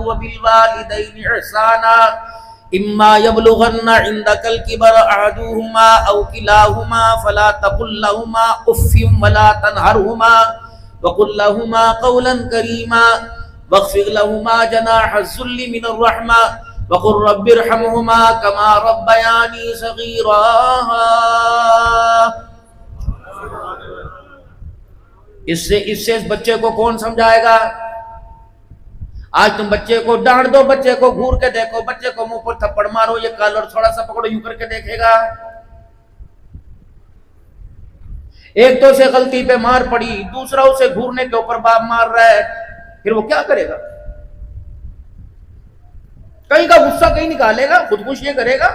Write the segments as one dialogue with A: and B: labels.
A: وبالوالدین احسانا اما یبلغن عندک الکبر احدہما او کلاہما فلا تقل لہما اف ولا تنہرہما وقل لہما قولا کریما واخفض لہما جناح الذل من الرحمہ وقل رب ارحمہما کما ربیانی صغیرا. اس سے اس بچے کو کون سمجھائے گا؟ آج تم بچے کو ڈانٹ دو، بچے کو گھور کے دیکھو، بچے کو منہ پر تھپڑ مارو، یہ کالر تھوڑا سا پکڑو، یوں کر کے دیکھے گا. ایک تو اسے غلطی پہ مار پڑی، دوسرا اسے گھورنے کے اوپر باپ مار رہا ہے، پھر وہ کیا کرے گا؟ کہیں کا غصہ کہیں نکالے گا، خودکشی کرے گا،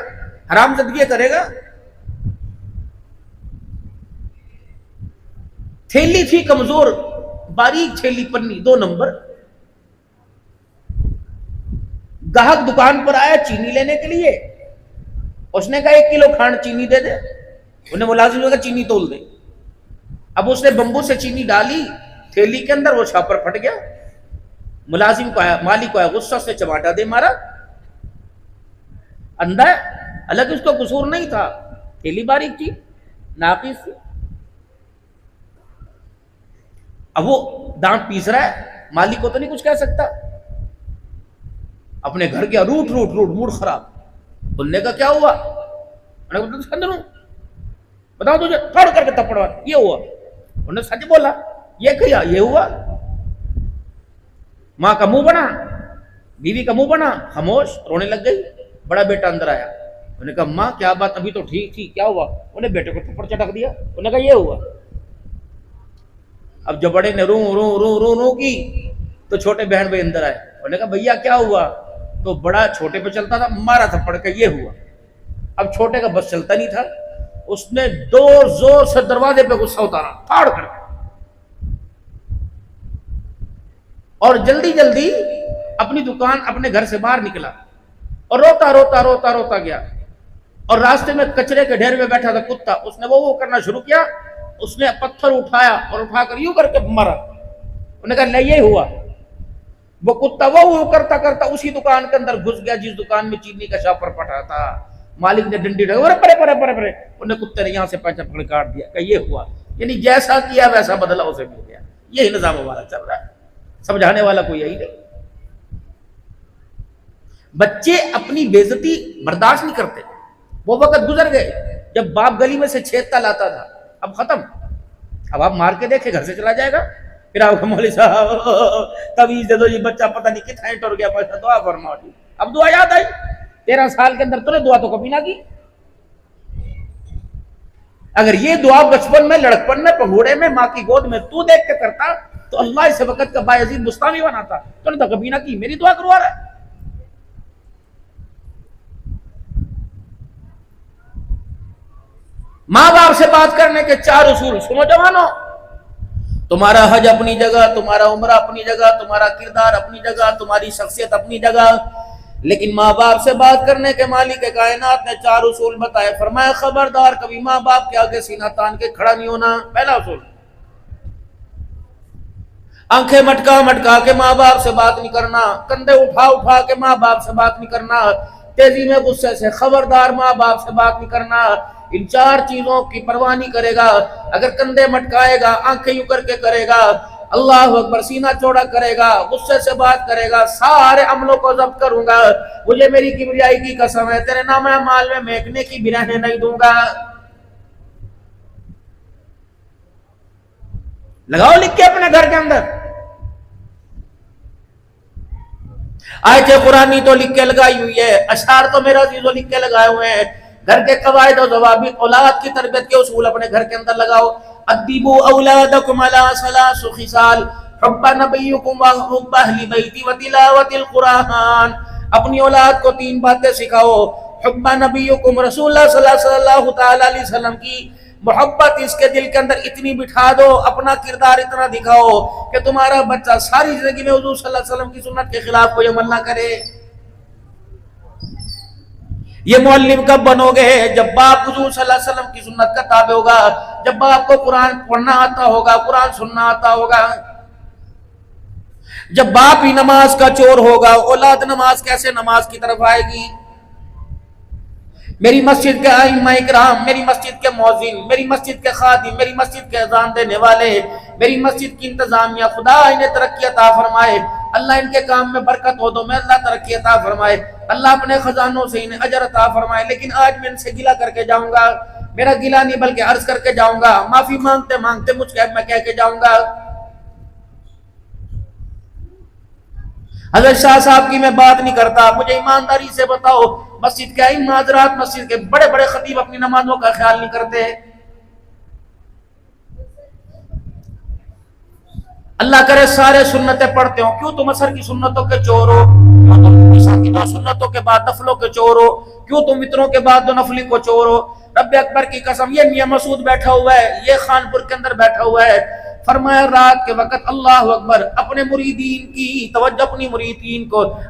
A: حرام زدگی کرے گا. تھیلی تھی کمزور، باریک تھیلی پنی 2 نمبر. گاہک دکان پر آیا چینی لینے کے لیے، اس نے کہا 1 کلو کھانڈ چینی دے دے. انہیں ملازم نے کہا چینی تول دے. اب اس نے بمبو سے چینی ڈالی تھیلی کے اندر، وہ چھاپر پھٹ گیا. ملازم کو آیا، مالک کو آیا، غصہ سے چماٹا دے مارا. اندھا ہے، حالانکہ اس کو قصور نہیں تھا، تھیلی باریک تھی، ناقص تھی. اب وہ دانت پیس رہا ہے، مالک کو تو نہیں کچھ کہہ سکتا. اپنے گھر گیا، روٹ موڈ خراب. بولنے کا کیا ہوا؟ میں نے کہا اندر ہوں، بتاؤ تجھے پھاڑ کر کے تھپڑ مارا، یہ ہوا. انہوں نے سچ بولا، یہ کیا، یہ ہوا. ماں کا منہ بنا، بیوی کا منہ بنا، خاموش، رونے لگ گئی. بڑا بیٹا اندر آیا، انہوں نے کہا ماں کیا بات، ابھی تو ٹھیک تھی، کیا ہوا؟ انہیں بیٹے کو تھپڑ چٹک دیا. انہوں نے کہا یہ ہوا. اب جب بڑے نے رو کی تو چھوٹے بہن بھائی اندر آئے. انہوں نے کہا بھیا کیا ہوا؟ تو بڑا چھوٹے پہ چلتا تھا، مارا تھپڑ کے، یہ ہوا. اب چھوٹے کا بس چلتا نہیں تھا، اس نے زور سے دروازے پہ غصہ اتارا، پھاڑ کر، اور جلدی اپنی دکان، اپنے گھر سے باہر نکلا اور روتا گیا. اور راستے میں کچرے کے ڈھیر میں بیٹھا تھا کتا، اس نے وہ کرنا شروع کیا. اس نے پتھر اٹھایا اور اٹھا کر یوں کر کے مارا. انہوں نے کہا نہیں، یہ ہوا. وہ کتا وہ کرتا اسی دکان کے اندر گھس گیا جس دکان میں چینی کا شاپر پٹا تھا. مالک نے ڈنڈی پرے انہیں کتے نے یہاں سے پنچا پکڑ کاٹ دیا کہ یہ ہوا. یعنی جیسا کیا ویسا بدلہ اسے مل گیا. یہی نظام ہمارا چل رہا ہے، سمجھانے والا کوئی یہی نہیں. بچے اپنی بےعزتی برداشت نہیں کرتے. وہ وقت گزر گئے جب باپ گلی میں سے چھیدتا لاتا تھا، اب ختم. اب آپ مار کے دیکھیں، گھر سے چلا جائے گا. پھر آپ مولوی صاحب تویز دے دو، یہ بچہ پتہ نہیں کتنا ٹر گیا، دعا فرماؤ. اب دعا یاد آئی؟ 13 سال کے اندر تو نے دعا تو کبھی نہ کی. اگر یہ دعا بچپن میں، لڑکپن میں، پگوڑے میں، ماں کی گود میں تو دیکھ کے کرتا تو اللہ اس وقت کا بایزید مستامی بناتا. تو نے تو کبھی نہ کی، میری دعا کروا رہا ہے. ماں باپ سے بات کرنے کے 4 اصول سنو جوانوں. تمہارا حج اپنی جگہ، تمہارا عمرہ اپنی جگہ، تمہارا کردار اپنی جگہ، تمہاری شخصیت اپنی جگہ، لیکن ماں باپ سے بات کرنے کے مالک کائنات نے 4 اصول بتائے. فرمایا خبردار کبھی ماں باپ کے آگے سینہ تان کے کھڑا نہیں ہونا. پہلا اصول، آنکھیں مٹکا کے ماں باپ سے بات نہیں کرنا، کندھے اٹھا کے ماں باپ سے بات نہیں کرنا، تیزی میں غصے سے خبردار ماں باپ سے بات نہیں کرنا. ان 4 چیزوں کی پرواہ نہیں کرے گا. اگر کندھے مٹکائے گا، آنکھیں یوں کر کے کرے گا، اللہ اکبر، سینہ چوڑا کرے گا، غصے سے بات کرے گا، سارے عملوں کو ضبط کروں گا، مجھے میری کبریائی کی قسم ہے، تیرے نام اعمال میں مہکنے کی بھی رہنے نہیں دوں گا. لگاؤ لکھ کے اپنے گھر کے اندر. آیت قرآنی تو لکھ کے لگائی ہوئی ہے، اشعار تو میرا عزیزو لکھ کے لگائے ہوئے ہیں. گھر کے قواعد و ضوابط، اولاد کی تربیت کے اصول اپنے گھر کے اندر لگاؤ. ادبوا اولادکم علی 3 خصال حب نبیکم وحب اہل بیتی وتلاوت القرآن. اپنی اولاد کو 3 باتیں سکھاؤ. حب نبیکم، رسول اللہ صلی اللہ تعالی علیہ وسلم کی محبت اس کے دل کے اندر اتنی بٹھا دو، اپنا کردار اتنا دکھاؤ کہ تمہارا بچہ ساری زندگی میں حضور صلی اللہ علیہ وسلم کی سنت کے خلاف کوئی عمل نہ کرے. یہ معلم کب بنو گے؟ جب باپ حضور صلی اللہ علیہ وسلم کی سنت کا تابع ہوگا، جب باپ کو قرآن پڑھنا آتا ہوگا، قرآن سننا آتا ہوگا. جب باپ ہی نماز کا چور ہوگا اولاد نماز کیسے نماز کی طرف آئے گی؟ میری مسجد کے ائمہ اکرام، میری مسجد کے مؤذن، میری مسجد کے خادم، میری مسجد کے اذان دینے والے، میری مسجد کی انتظامیہ، خدا انہیں ترقی عطا فرمائے، اللہ ان کے کام میں برکت ہو، تو میں اللہ ترقی عطا فرمائے، اللہ اپنے خزانوں سے انہیں اجر عطا فرمائے۔ لیکن آج میں ان سے گلہ کر کے جاؤں گا، میرا گلہ نہیں بلکہ عرض کر کے جاؤں گا، معافی مانگتے مانگتے میں کہہ کے جاؤں گا۔ حضرت شاہ صاحب کی میں بات نہیں کرتا، مجھے ایمانداری سے بتاؤ، مسجد کے ائمہ حضرات، مسجد کے بڑے بڑے خطیب اپنی نمازوں کا خیال نہیں کرتے؟ اللہ کرے سارے سنتیں پڑھتے ہو، کیوں تم عصر کی سنتوں کے چور ہو؟ کیوں تم عصر کی دو سنتوں کے بعد نفلوں کے چور ہو؟ کیوں تم وطروں کے بعد دو نفلی کو چور ہو؟ رب اکبر کی قسم، یہ میاں مسعود بیٹھا ہوا ہے، یہ خانپور کے اندر بیٹھا ہوا ہے، فرمایا رات کے وقت اللہ اکبر اپنے مریدین کی توجہ،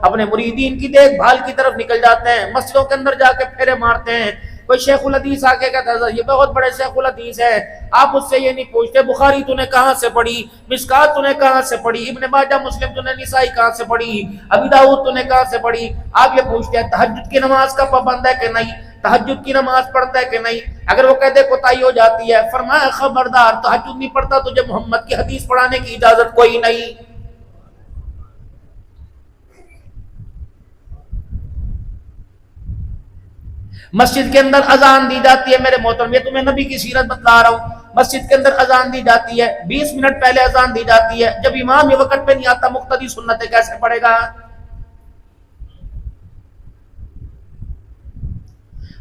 A: اپنے مریدین کی دیکھ بھال کی طرف نکل جاتے ہیں، مسجدوں کے اندر جا کے پھیرے مارتے ہیں۔ کوئی شیخ الحدیث آ کے کہتا ہے یہ بہت بڑے شیخ الحدیث ہے، آپ اس سے یہ نہیں پوچھتے بخاری تو نے کہاں سے پڑھی، مشکات تو نے کہاں سے پڑھی، ابن ماجہ مسلم تو نے نسائی کہاں سے پڑھی، ابی داؤد تو نے کہاں سے پڑھی، آپ یہ پوچھتے ہیں تہجد کی نماز کا پابند ہے کہ نہیں، تہجد کی نماز پڑھتا ہے کہ نہیں؟ اگر وہ کہتے کوتاہی ہو جاتی ہے، فرمایا خبردار، تہجد نہیں پڑھتا تجھے محمد کی حدیث پڑھانے کی اجازت کوئی نہیں۔ مسجد کے اندر اذان دی جاتی ہے، میرے محترم، یہ تمہیں نبی کی سیرت بتلا رہا ہوں، مسجد کے اندر اذان دی جاتی ہے، 20 منٹ پہلے اذان دی جاتی ہے، جب امام یہ وقت پہ نہیں آتا مقتدی سنتیں کیسے پڑھے گا؟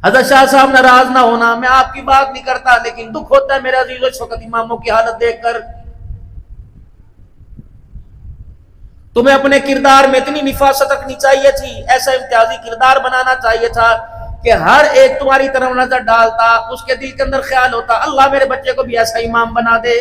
A: حضرت شاہ صاحب ناراض نہ ہونا، میں آپ کی بات نہیں کرتا، لیکن دکھ ہوتا ہے میرے عزیزو اس وقت اماموں کی حالت دیکھ کر۔ تمہیں اپنے کردار میں اتنی نفاست رکھنی چاہیے تھی، ایسا امتیازی کردار بنانا چاہیے تھا کہ ہر ایک تمہاری طرف نظر ڈالتا، اس کے دل کے اندر خیال ہوتا اللہ میرے بچے کو بھی ایسا امام بنا دے۔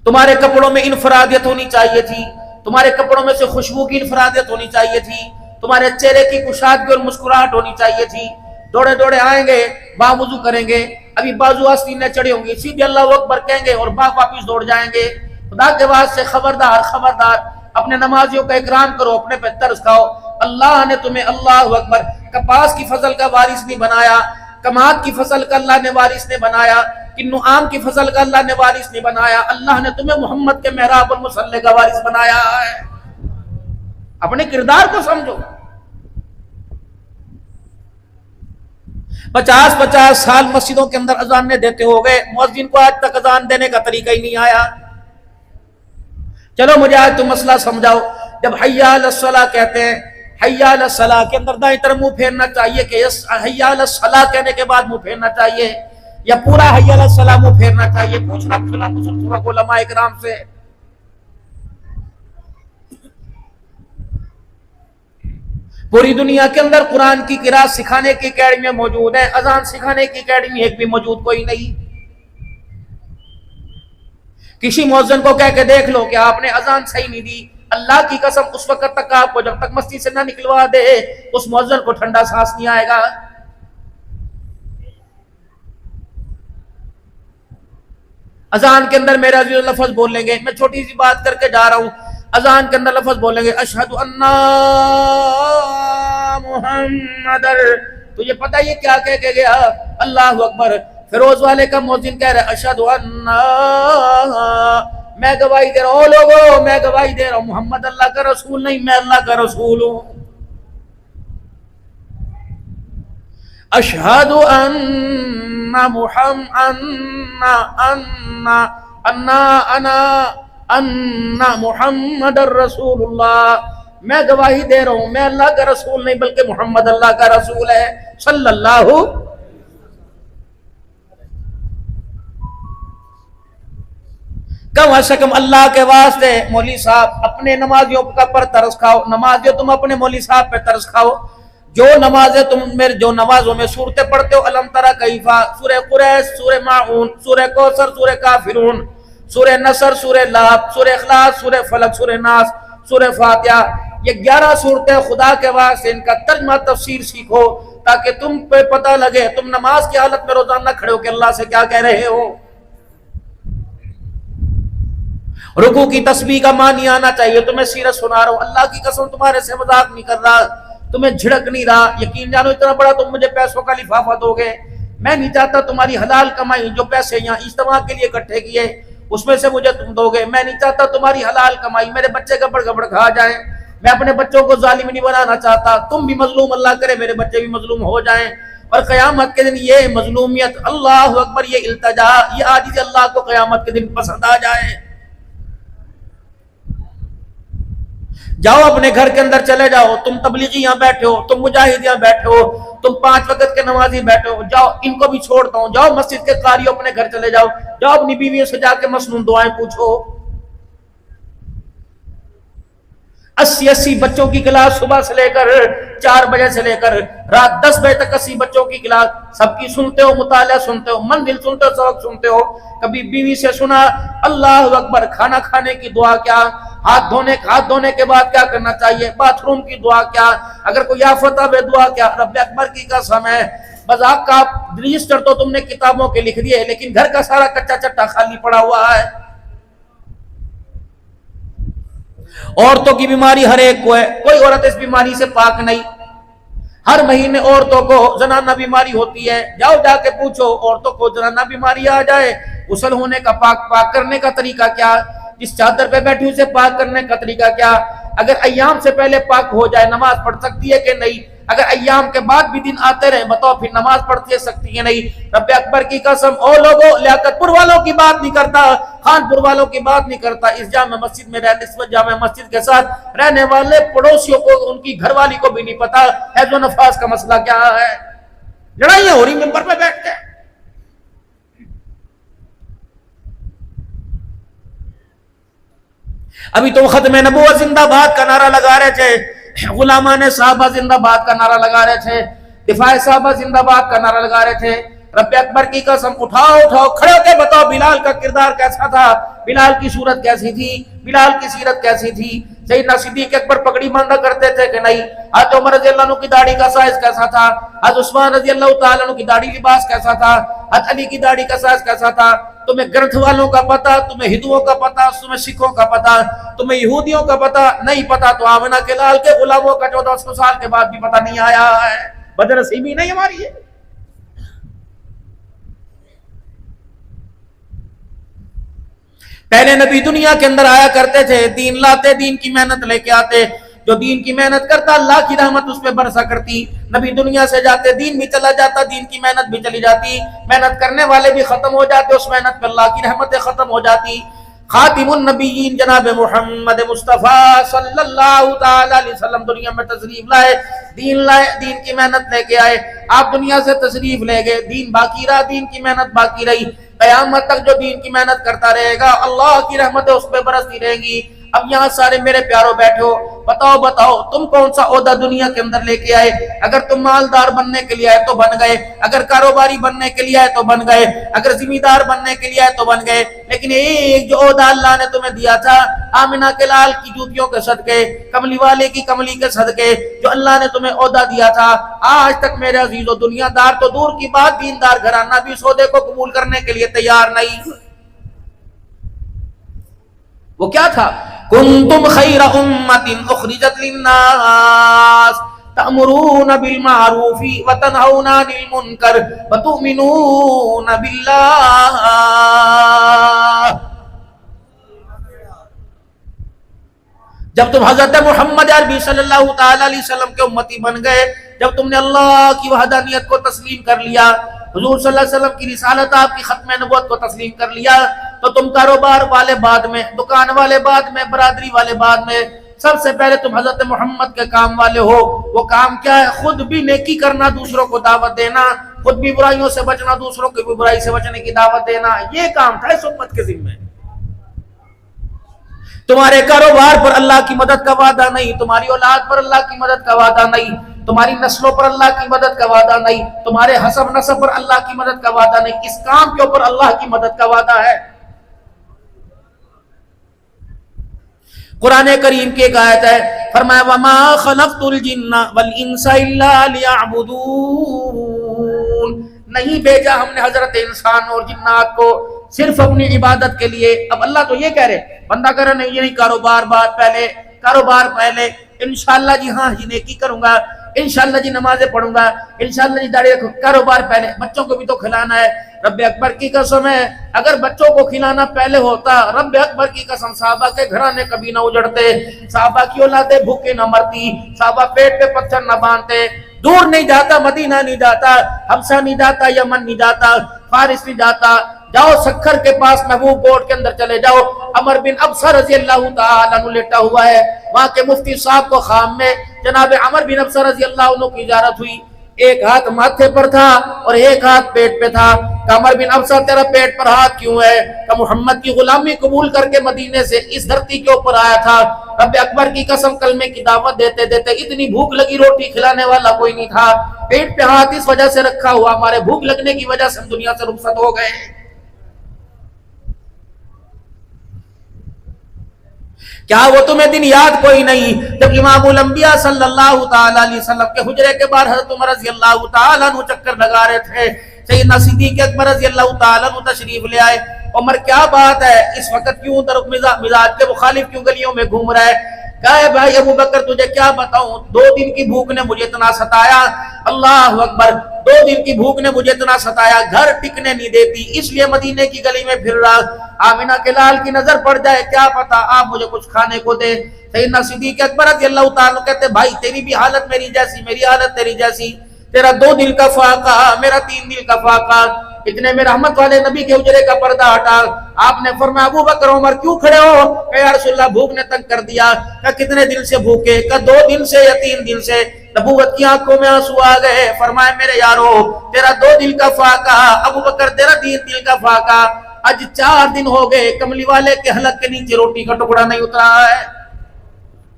A: تمہارے کپڑوں میں انفرادیت ہونی چاہیے تھی، تمہارے کپڑوں میں سے خوشبو کی انفرادیت ہونی چاہیے تھی، تمہارے چہرے کی کشادگی اور مسکراہٹ ہونی چاہیے تھی۔ دوڑے دوڑے آئیں گے، باوضو کریں گے، ابھی بازو آستینیں چڑھی ہوں گی، سیدھے اللہ اکبر کہیں گے اور واپس دوڑ جائیں گے۔ خدا کے واسطے خبردار خبردار، اپنے نمازیوں کا اکرام کرو، اپنے پہ ترس کھاؤ۔ اللہ نے تمہیں اللہ اکبر کپاس کی فصل کا وارث نہیں بنایا، کماد کی فصل کا اللہ نے وارث نہیں بنایا، کنو آم کی فصل کا اللہ نے وارث نہیں بنایا، اللہ نے تمہیں محمد کے محراب المصلی کا وارث بنایا ہے۔ اپنے کردار کو سمجھو۔ 50 سال مسجدوں کے اندر اذانیں دیتے ہو گئے، مؤذن کو آج تک اذان دینے کا طریقہ ہی نہیں آیا۔ چلو مجھے آج تم مسئلہ سمجھاؤ، جب حی علی الصلاۃ کہتے ہیں، حی علی الصلاۃ کے اندر دائیں طرف منہ پھیرنا چاہیے کہ حی علی الصلاۃ کہنے کے بعد منہ پھیرنا چاہیے، یا پورا حی علی الصلاۃ منہ پھیرنا چاہیے؟ پوچھنا علماء اکرام سے۔ پوری دنیا کے اندر قرآن کی قرات سکھانے کی اکیڈمیاں موجود ہیں، اذان سکھانے کی اکیڈمی ایک بھی موجود کوئی نہیں۔ کسی مؤذن کو کہہ کے دیکھ لو کہ آپ نے اذان صحیح نہیں دی، اللہ کی قسم اس وقت تک آپ کو جب تک مسجد سے نہ نکلوا دے اس مؤذن کو ٹھنڈا سانس نہیں آئے گا۔ اذان کے اندر میرا عزیز لفظ بولیں گے، میں چھوٹی سی بات کر کے جا رہا ہوں، اذان کے اندر لفظ بولیں گے اشہد ان محمد، تجھے پتہ یہ کیا کہہ کے گیا؟ اللہ اکبر۔ فیروز والے کا مؤذن کہہ رہا ہے اشہد ان، میں گواہی دے رہا ہوں، لوگوں میں گواہی دے رہا ہوں محمد اللہ کا رسول نہیں، میں اللہ کا رسول ہوں۔ اشہد ان محمد الرسول اللہ، میں گواہی دے رہا ہوں میں اللہ کا رسول نہیں بلکہ محمد اللہ کا رسول ہے صلی اللہ۔ کم از کم اللہ کے واسطے مولوی صاحب اپنے نمازیوں کا پر ترس کھاؤ، نمازیوں تم اپنے مولوی صاحب پہ ترس کھاؤ۔ جو نمازیں تم میرے جو نمازوں میں سورتیں پڑھتے ہو، الم تری کیفا، سورہ قریش، سورہ ماعون، سورہ کوثر، سورہ کافرون، سورہ نصر، سورہ لہب، سورہ اخلاص، سورہ فلق، سورہ ناس، سورہ فاتحہ، یہ 11 صورتیں خدا کے واسطے ان کا ترجمہ تفسیر سیکھو تاکہ تم پہ پتہ لگے تم نماز کی حالت میں روزانہ کھڑے ہو کہ اللہ سے کیا کہہ رہے ہو۔ رکوع کی تسبیح کا معنی آنا چاہیے. تمہیں سیرت سنا رہا ہوں, اللہ کی قسم تمہارے سے مذاق نہیں کر رہا, تمہیں جھڑک نہیں رہا. یقین جانو اتنا بڑا تم مجھے پیسوں کا لفافہ دو گے, میں نہیں چاہتا تمہاری حلال کمائی جو پیسے یہاں اجتماع کے لیے اکٹھے کیے اس میں سے مجھے تم دو گے. میں نہیں چاہتا تمہاری حلال کمائی میرے بچے گبڑ گبڑ کھا جائیں. میں اپنے بچوں کو ظالم نہیں بنانا چاہتا. تم بھی مظلوم, اللہ کرے میرے بچے بھی مظلوم ہو جائیں. اور قیامت کے دن یہ مظلومیت, اللہ اکبر, یہ التجا, یہ عاجزی اللہ کو قیامت کے دن پسند آ جائے. جاؤ اپنے گھر کے اندر چلے جاؤ, تم تبلیغی یہاں بیٹھے ہو, تم مجاہد یہاں بیٹھے ہو, تم 5 وقت کے نمازی بیٹھے ہو, جاؤ ان کو بھی چھوڑتا ہوں, جاؤ مسجد کے قاریوں اپنے گھر چلے جاؤ, جاؤ اپنی بیویوں سے جا کے مسنون دعائیں پوچھو. 80 بچوں کی کلاس صبح سے لے کر 4 بجے سے لے کر رات 10 بجے تک 80 بچوں کی کلاس, سب کی سنتے ہو, مطالعہ سنتے ہو, منزل سنتے ہو, سبق سنتے ہو. کبھی بیوی سے سنا اللہ اکبر, کھانا کھانے کی دعا کیا, ہاتھ دھونے کے بعد کیا کرنا چاہیے, باتھ روم کی دعا کیا, اگر کوئی آفت آوے دعا کیا, رب اکبر کی قسم ہے. مذاق کا رجسٹر تو تم نے کتابوں کے لکھ دیے, لیکن گھر کا سارا کچا چٹا خالی پڑا ہوا ہے. عورتوں کی بیماری ہر ایک کو ہے, کوئی عورت اس بیماری سے پاک نہیں. ہر مہینے عورتوں کو زنانہ بیماری ہوتی ہے, جاؤ جا کے پوچھو عورتوں کو زنانہ بیماری آ جائے, غسل ہونے کا پاک کرنے کا طریقہ کیا, جس چادر پہ بیٹھی اسے پاک کرنے کا طریقہ کیا, اگر ایام سے پہلے پاک ہو جائے نماز پڑھ سکتی ہے کہ نہیں, اگر ایام کے بعد بھی دن آتے رہے بتاؤ پھر نماز پڑھ سکتی ہے نہیں. رب اکبر کی قسم, او لوگوں, لیاقت پور والوں کی بات نہیں کرتا, خان پور والوں کی بات نہیں کرتا, اس جامع مسجد میں رہنے, اس جامع مسجد کے ساتھ رہنے والے پڑوسیوں کو, ان کی گھر والی کو بھی نہیں پتا حیض و نفاس کا مسئلہ کیا ہے. لڑائیاں ہو رہی ممبر پہ بیٹھ کے. ابھی تو ختم نبوت زندہ باد کا نعرہ لگا رہے تھے, غلامان صحابہ زندہ باد کا نعرہ لگا رہے تھے, دفاع صحابہ زندہ باد کا نعرہ لگا رہے تھے. رب اکبر کی قسم, اٹھاؤ کھڑے ہو کے بتاؤ بلال کا کردار کیسا تھا, بلال کی صورت کیسی تھی, بلال کی سیرت کیسی تھی. سیدنا صدیق اکبر پگڑی باندھا کرتے تھے کہ نہیں, حضرت عمر رضی اللہ عنہ کی داڑھی کا سائز کیسا تھا, حضرت عثمان رضی اللہ تعالیٰ عنہ کی داڑھی لباس کیسا تھا, حضرت علی کی داڑھی کا سائز کیسا تھا. تمہیں گرنتھ والوں کا پتا, تمہیں ہندوؤں کا پتا, تمہیں سکھوں کا پتا, تمہیں یہودیوں کا پتا نہیں پتا, تو آمنہ کے لال کے غلاموں کا 1400 سال کے بعد بھی پتا نہیں آیا ہے. بدنصیبی نہیں ہماری ہے. پہلے نبی دنیا کے اندر آیا کرتے تھے, دین لاتے, دین کی محنت لے کے آتے, جو دین کی محنت کرتا اللہ کی رحمت اس پہ برسا کرتی. نبی دنیا سے جاتے, دین بھی چلا جاتا, دین کی محنت بھی چلی جاتی, محنت کرنے والے بھی ختم ہو جاتے, اس محنت پہ اللہ کی رحمتیں ختم ہو جاتی. خاتم النبیین جناب محمد مصطفیٰ صلی اللہ تعالی علیہ وسلم دنیا میں تشریف لائے, دین کی محنت لے کے آئے. آپ دنیا سے تشریف لے گئے, دین باقی رہا, دین کی محنت باقی رہی. قیامت تک جو دین کی محنت کرتا رہے گا اللہ کی رحمتیں اس پہ برستی رہیں گی. اب یہاں سارے میرے پیاروں بیٹھے ہو, بتاؤ تم کون سا عہدہ دنیا کے اندر لے کے آئے. اگر تم مالدار بننے کے لیے آئے تو بن گئے, اگر کاروباری بننے کے لیے آئے تو بن گئے, اگر ذمہ دار بننے کے لیے آئے تو بن گئے. لیکن ایک جو عہدہ اللہ نے تمہیں دیا تھا, آمنہ کے لال کی جوتیوں کے صدقے, کملی والے کی کملی کے صدقے, جو اللہ نے تمہیں عہدہ دیا تھا, آج تک میرے عزیزو دنیا دار تو دور کی بات, دیندار گھرانہ بھی اس عہدے کو قبول کرنے کے لیے تیار نہیں. وہ کیا تھا, کنتم خیر امت اخرجت للناس تأمرون بالمعروف وتنہون عن المنکر وتؤمنون باللہ. جب تم حضرت محمد عربی صلی اللہ تعالی علیہ وسلم کے امتی بن گئے, جب تم نے اللہ کی وحدانیت کو تسلیم کر لیا, حضور صلی اللہ علیہ وسلم کی رسالت, آپ کی ختم نبوت کو تسلیم کر لیا, تو تم کاروبار والے بعد میں, دکان والے بعد میں, برادری والے بعد میں, سب سے پہلے تم حضرت محمد کے کام والے ہو. وہ کام کیا ہے, خود بھی نیکی کرنا, دوسروں کو دعوت دینا, خود بھی برائیوں سے بچنا, دوسروں کو بھی برائی سے بچنے کی دعوت دینا. یہ کام تھا اس امت کے ذمہ. تمہارے کاروبار پر اللہ کی مدد کا وعدہ نہیں, تمہاری اولاد پر اللہ کی مدد کا وعدہ نہیں, تمہاری نسلوں پر اللہ کی مدد کا وعدہ نہیں, تمہارے حسب نسب پر اللہ کی مدد کا وعدہ نہیں. اس کام کے اوپر اللہ کی مدد کا وعدہ ہے. قرآن کریم کی ایک آیت ہے, فرمایا وما خلقت الجن والانس الا ليعبدون, نہیں بھیجا ہم نے حضرت انسان اور جنات کو صرف اپنی عبادت کے لیے. اب اللہ تو یہ کہہ رہے, بندہ کہہ رہا نہیں یہ نہیں, کاروبار بات پہلے, کاروبار پہلے, انشاءاللہ جی ہاں جی نیکی کروں گا, انشاءاللہ جی نمازیں پڑھوں گا, انشاءاللہ جی داڑھی رکھوں, کاروبار پہلے, بچوں کو بھی تو کھلانا ہے. رب اکبر کی قسم ہے, اگر بچوں کو کھلانا پہلے ہوتا, رب اکبر کی قسم, صحابہ کے گھرانے کبھی نہ اجڑتے, صحابہ کی اولادیں بھوکے نہ مرتی, صحابہ پیٹ پہ پتھر نہ باندھتے. دور نہیں جاتا, مدینہ نہیں جاتا, حبشہ نہیں جاتا, یمن نہیں جاتا, فارس نہیں جاتا. جاؤ سکھر کے پاس محبوب کوٹ کے اندر چلے جاؤ, عمر بن ابسہ رضی اللہ تعالیٰ عنہ لیٹا ہوا ہے. وہاں کے مفتی صاحب کو خام میں جناب عمر بن ابسہ رضی اللہ عنہ کی زیارت ہوئی. ایک ہاتھ ماتھے پر تھا اور ایک ہاتھ پیٹ پہ تھا. کہ عمر بن ابسہ تیرا پیٹ پر ہاتھ کیوں ہے؟ کہ محمد کی غلامی قبول کر کے مدینے سے اس دھرتی کے اوپر آیا تھا. رب اکبر کی قسم کلمے کی دعوت دیتے دیتے اتنی بھوک لگی, روٹی کھلانے والا کوئی نہیں تھا. پیٹ پہ ہاتھ اس وجہ سے رکھا ہوا, ہمارے بھوک لگنے کی وجہ سے ہم دنیا سے رخصت ہو گئے. کیا وہ تمہیں دن یاد کوئی نہیں جب امام الانبیاء صلی اللہ تعالیٰ علیہ وسلم کے حجرے کے باہر حضرت عمر رضی اللہ تعالیٰ عنہ چکر لگا رہے تھے, سیدنا صدیق اکبر رضی اللہ تعالیٰ عنہ تشریف لے آئے. عمر کیا بات ہے, اس وقت کیوں مزاج کے مخالف کیوں گلیوں میں گھوم رہا ہے؟ کہا بھائی ابو بکر تجھے کیا بتاؤں, 2 دن کی بھوک نے مجھے اتنا ستایا, اللہ اکبر, 2 دن کی بھوک نے مجھے اتنا ستایا, گھر ٹکنے نہیں دیتی, اس لیے مدینے کی گلی میں پھر رہا. آمینہ کے لال کی نظر پڑ جائے, کیا پتا آپ مجھے کچھ کھانے کو دے. سیدنا صدیق اکبر رضی اللہ تعالیٰ کہتے بھائی تیری بھی حالت میری جیسی, میری حالت تیری جیسی, تیرا 2 دل کا فاقہ, میرا 3 دل کا فاقہ. اتنے میں رحمت والے نبی کے حجرے کا پردہ ہٹا. آپ نے فرمایا ابو بکر عمر کیوں کھڑے ہو؟ کہ یا رسول اللہ بھوک نے تنگ کر دیا. کہ کتنے دن سے بھوکے؟ کہ 2 دن سے یا 3 دن سے. نبوت کی آنکھوں میں آنسو آ گئے. فرمایا میرے یارو تیرا 2 دل کا فاقہ, ابو بکر تیرا 3 دل کا فاقہ. آج 4 دن ہو گئے کملی والے کے حلق کے نیچے روٹی کا ٹکڑا نہیں اترا ہے.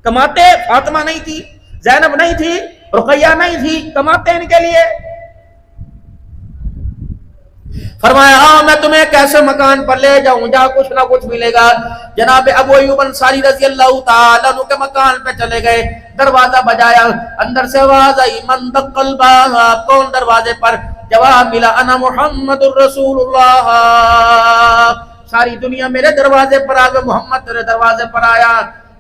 A: کماتے فاطمہ نہیں تھی, زینب نہیں تھی, رقیہ نہیں تھی, کماتے ان کے لیے. فرمایا ہاں میں تمہیں کیسے مکان پر لے جاؤں جہاں کچھ نہ کچھ ملے گا. جناب ابو ایوب انصاری رضی اللہ تعالیٰ عنہ کے مکان پہ چلے گئے, دروازہ بجایا, اندر سے آواز آئی من دق الباب, کون دروازے پر؟ جواب ملا انا محمد الرسول اللہ. ساری دنیا میرے دروازے پر آ گئے, محمد تیرے دروازے پر آیا.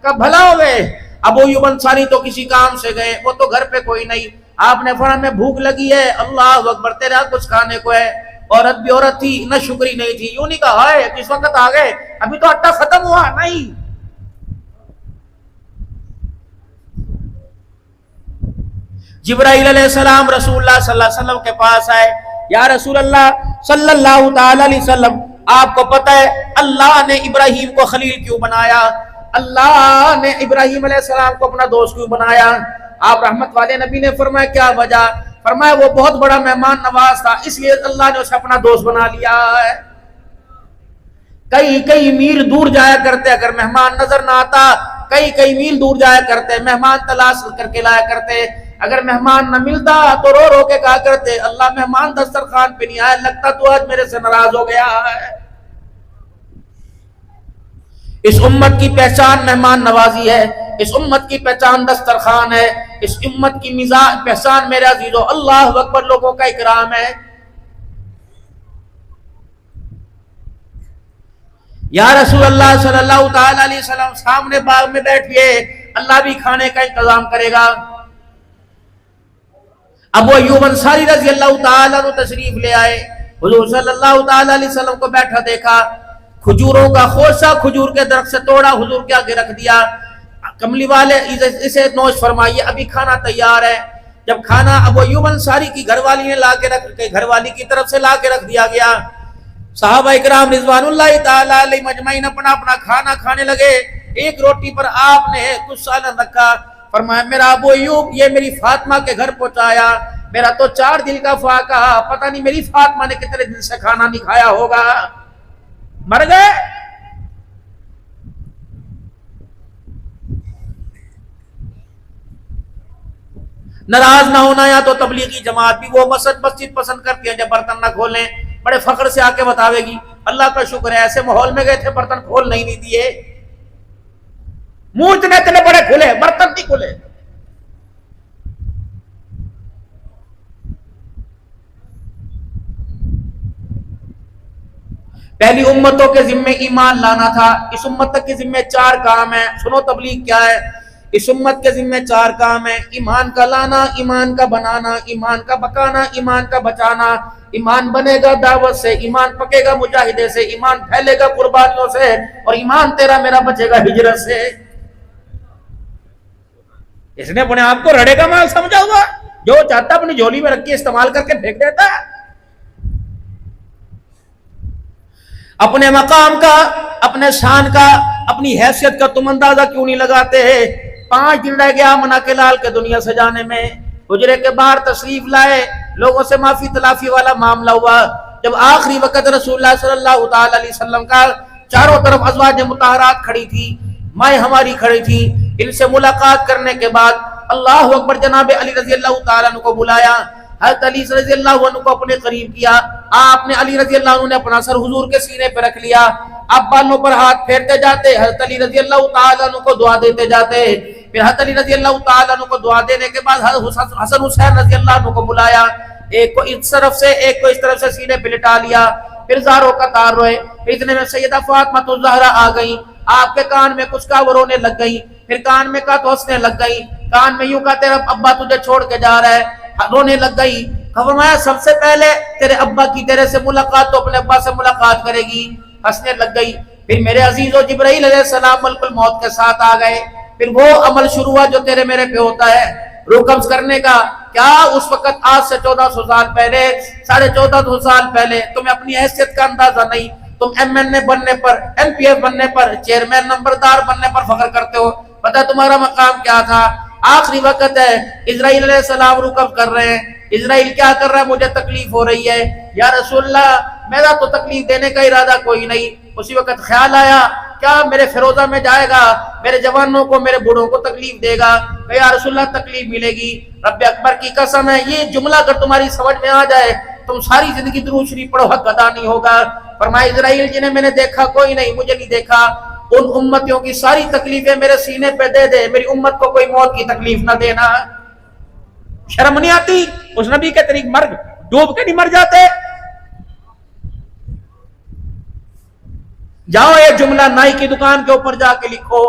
A: کب بھلا ہوئے, ابو ایوب انصاری تو کسی کام سے گئے, وہ تو گھر پہ کوئی نہیں. آپ نے فرمایا میں بھوک لگی ہے, اللہ اکبر, تیرا کچھ کھانے کو ہے. عورت بھی عورت تھی, نہ شکری نہیں تھی, یوں نہیں کہا ہے کس وقت آ گئے, ابھی تو آٹا ختم ہوا نہیں. جبرائیل علیہ السلام رسول اللہ صلی اللہ علیہ وسلم کے پاس آئے, یا رسول اللہ صلی اللہ تعالی علیہ وسلم آپ کو پتہ ہے اللہ نے ابراہیم کو خلیل کیوں بنایا, اللہ نے ابراہیم علیہ السلام کو اپنا دوست کیوں بنایا؟ آپ رحمت والے نبی نے فرمایا کیا وجہ؟ فرمایا وہ بہت بڑا مہمان نواز تھا, اس لیے اللہ نے اسے اپنا دوست بنا لیا ہے. کئی میل دور جایا کرتے, اگر مہمان نظر نہ آتا کئی میل دور جایا کرتے, مہمان تلاش کر کے لایا کرتے. اگر مہمان نہ ملتا تو رو رو کے کہا کرتے اللہ مہمان دسترخوان پہ نہیں آیا, لگتا تو آج میرے سے ناراض ہو گیا ہے. اس امت کی پہچان مہمان نوازی ہے, اس امت کی پہچان دسترخوان ہے, اس امت کی پہچان میرے عزیزو اللہ اکبر لوگوں کا اکرام ہے. یا رسول اللہ صلی اللہ تعالی علیہ وسلم سامنے باغ میں بیٹھئے, اللہ بھی کھانے کا انتظام کرے گا. ابو ایوب انصاری رضی اللہ تعالیٰ عنہ تشریف لے آئے, حضور صلی اللہ تعالیٰ علیہ وسلم کو بیٹھا دیکھا, کھجوروں کا خوشہ کھجور کے درخت سے توڑا, حضور کے آگے رکھ دیا. کملی والے اسے نوش فرمائیے, ابھی کھانا تیار ہے. جب کھانا ابو ایوب انصاری کی گھر والی نے لا کے گھر والی کی طرف سے لا کے رکھ دیا گیا, صحابہ اکرام رضوان اللہ تعالیٰ علیہ مجمعین اپنا اپنا کھانا کھانے لگے. ایک روٹی پر آپ نے کچھ سالن رکھا, فرمایا میرا ابو ایوب یہ میری فاطمہ کے گھر پہنچایا, میرا تو 4 دل کا فاقہ, پتہ نہیں میری فاطمہ نے کتنے دن سے کھانا نہیں کھایا ہوگا. مر گئے. ناراض نہ ہونا, یا تو تبلیغی جماعت بھی وہ مسجد پسند کرتی ہے جب برتن نہ کھولیں, بڑے فخر سے آ کے بتاوے گی اللہ کا شکر ہے ایسے ماحول میں گئے تھے برتن کھول نہیں دیے, منہ اتنے بڑے کھلے, برتن نہیں کھلے. پہلی امتوں کے ذمے ایمان لانا تھا، اس امت کے ذمے 4 کام ہیں. سنو تبلیغ کیا ہے. اس امت کے ذمے 4 کام ہیں: ایمان کا لانا، ایمان کا بنانا، ایمان کا پکانا، ایمان کا بچانا. ایمان بنے گا دعوت سے، ایمان پکے گا مجاہدے سے، ایمان پھیلے گا قربانیوں سے، اور ایمان تیرا میرا بچے گا ہجرت سے. اس نے اپنے آپ کو رڑے کا مال سمجھا ہوا، جو چاہتا اپنی جھولی میں رکھ کے استعمال کر کے پھینک دیتا ہے. اپنے مقام کا، اپنے شان کا، اپنی حیثیت کا تم اندازہ کیوں نہیں لگاتے؟ 5 دن رہ گیا منا کے لال کے دنیا سے جانے میں. حجرے کے باہر تشریف لائے، لوگوں سے معافی تلافی والا معاملہ ہوا. جب آخری وقت رسول اللہ صلی اللہ تعالی علیہ وسلم کا چاروں طرف ازواج مطہرات کھڑی تھی، مائیں ہماری کھڑی تھی، ان سے ملاقات کرنے کے بعد اللہ اکبر، جناب علی رضی اللہ تعالیٰ عنہ کو بلایا. حضرت علی رضی اللہ عنہ کو اپنے قریب کیا. آپ نے علی رضی اللہ عنہ نے اپنا سر حضور کے سینے پہ رکھ لیا. آپ بالوں پر ہاتھ پھیرتے جاتے، حضرت علی رضی اللہ تعالیٰ عنہ کو دعا دیتے جاتے. پھر حضرت علی رضی اللہ تعالیٰ عنہ کو دعا دینے کے بعد حسن حسین رضی اللہ عنہ کو بلایا. ایک کو اس طرف سے، ایک کو اس طرف سے سینے پہ لٹا لیا. پھر زاروں کا تار روئے. اتنے میں سیدہ فاطمہ الزہرا آ گئی. آپ کے کان میں کچھ کہا، وہ رونے لگ گئی. پھر کان میں کہا تو ہنسنے لگ گئی. کان میں یوں کہا تیرا ابا تجھے چھوڑ کے جا رہا ہے، رونے لگ گئی. فرمایا سب سے پہلے تیرے ابا کی تیرے سے ملاقات تو اپنے ابا سے ملاقات کرے گی. ہنسنے لگ گئی. پھر میرے عزیز و جبرائیل علیہ السلام ملک الموت کے ساتھ آ گئے. پھر وہ عمل شروع ہوا جو تیرے میرے پہ ہوتا ہے، روح قبض کرنے کا. کیا اس وقت آج سے 1400 سال پہلے، 1450 سال پہلے تمہیں اپنی حیثیت کا اندازہ نہیں؟ تم ایم این اے بننے پر، ایم پی ایف بننے پر، چیئرمین نمبردار بننے پر فخر کرتے ہو. پتہ تمہارا مقام کیا تھا؟ آخری وقت ہے، اسرائیل علیہ السلام روح قبض کر رہے ہیں. اسرائیل کیا کر رہا ہے؟ مجھے تکلیف ہو رہی ہے. یا رسول اللہ میرا تو تکلیف دینے کا ارادہ کوئی نہیں. اسی وقت خیال آیا کیا میرے فیروزہ میں جائے گا، میرے جوانوں کو، میرے بوڑھوں کو تکلیف دے گا؟ کہ یا رسول اللہ تکلیف ملے گی. رب اکبر کی قسم ہے، یہ جملہ اگر تمہاری سمجھ میں آ جائے تم ساری زندگی درود شریف پڑھو، حق ادا نہیں ہوگا. فرمایا اسرائیل جنہیں میں نے دیکھا کوئی نہیں، مجھے نہیں دیکھا. ان امتیوں کی ساری تکلیفیں میرے سینے پہ دے دے، میری امت کو کوئی موت کی تکلیف نہ دینا. شرم نہیں آتی؟ اس نبی کے طریق مرگ ڈوب کے نہیں مر جاتے؟ جاؤ یہ جملہ نائی کی دکان کے اوپر جا کے لکھو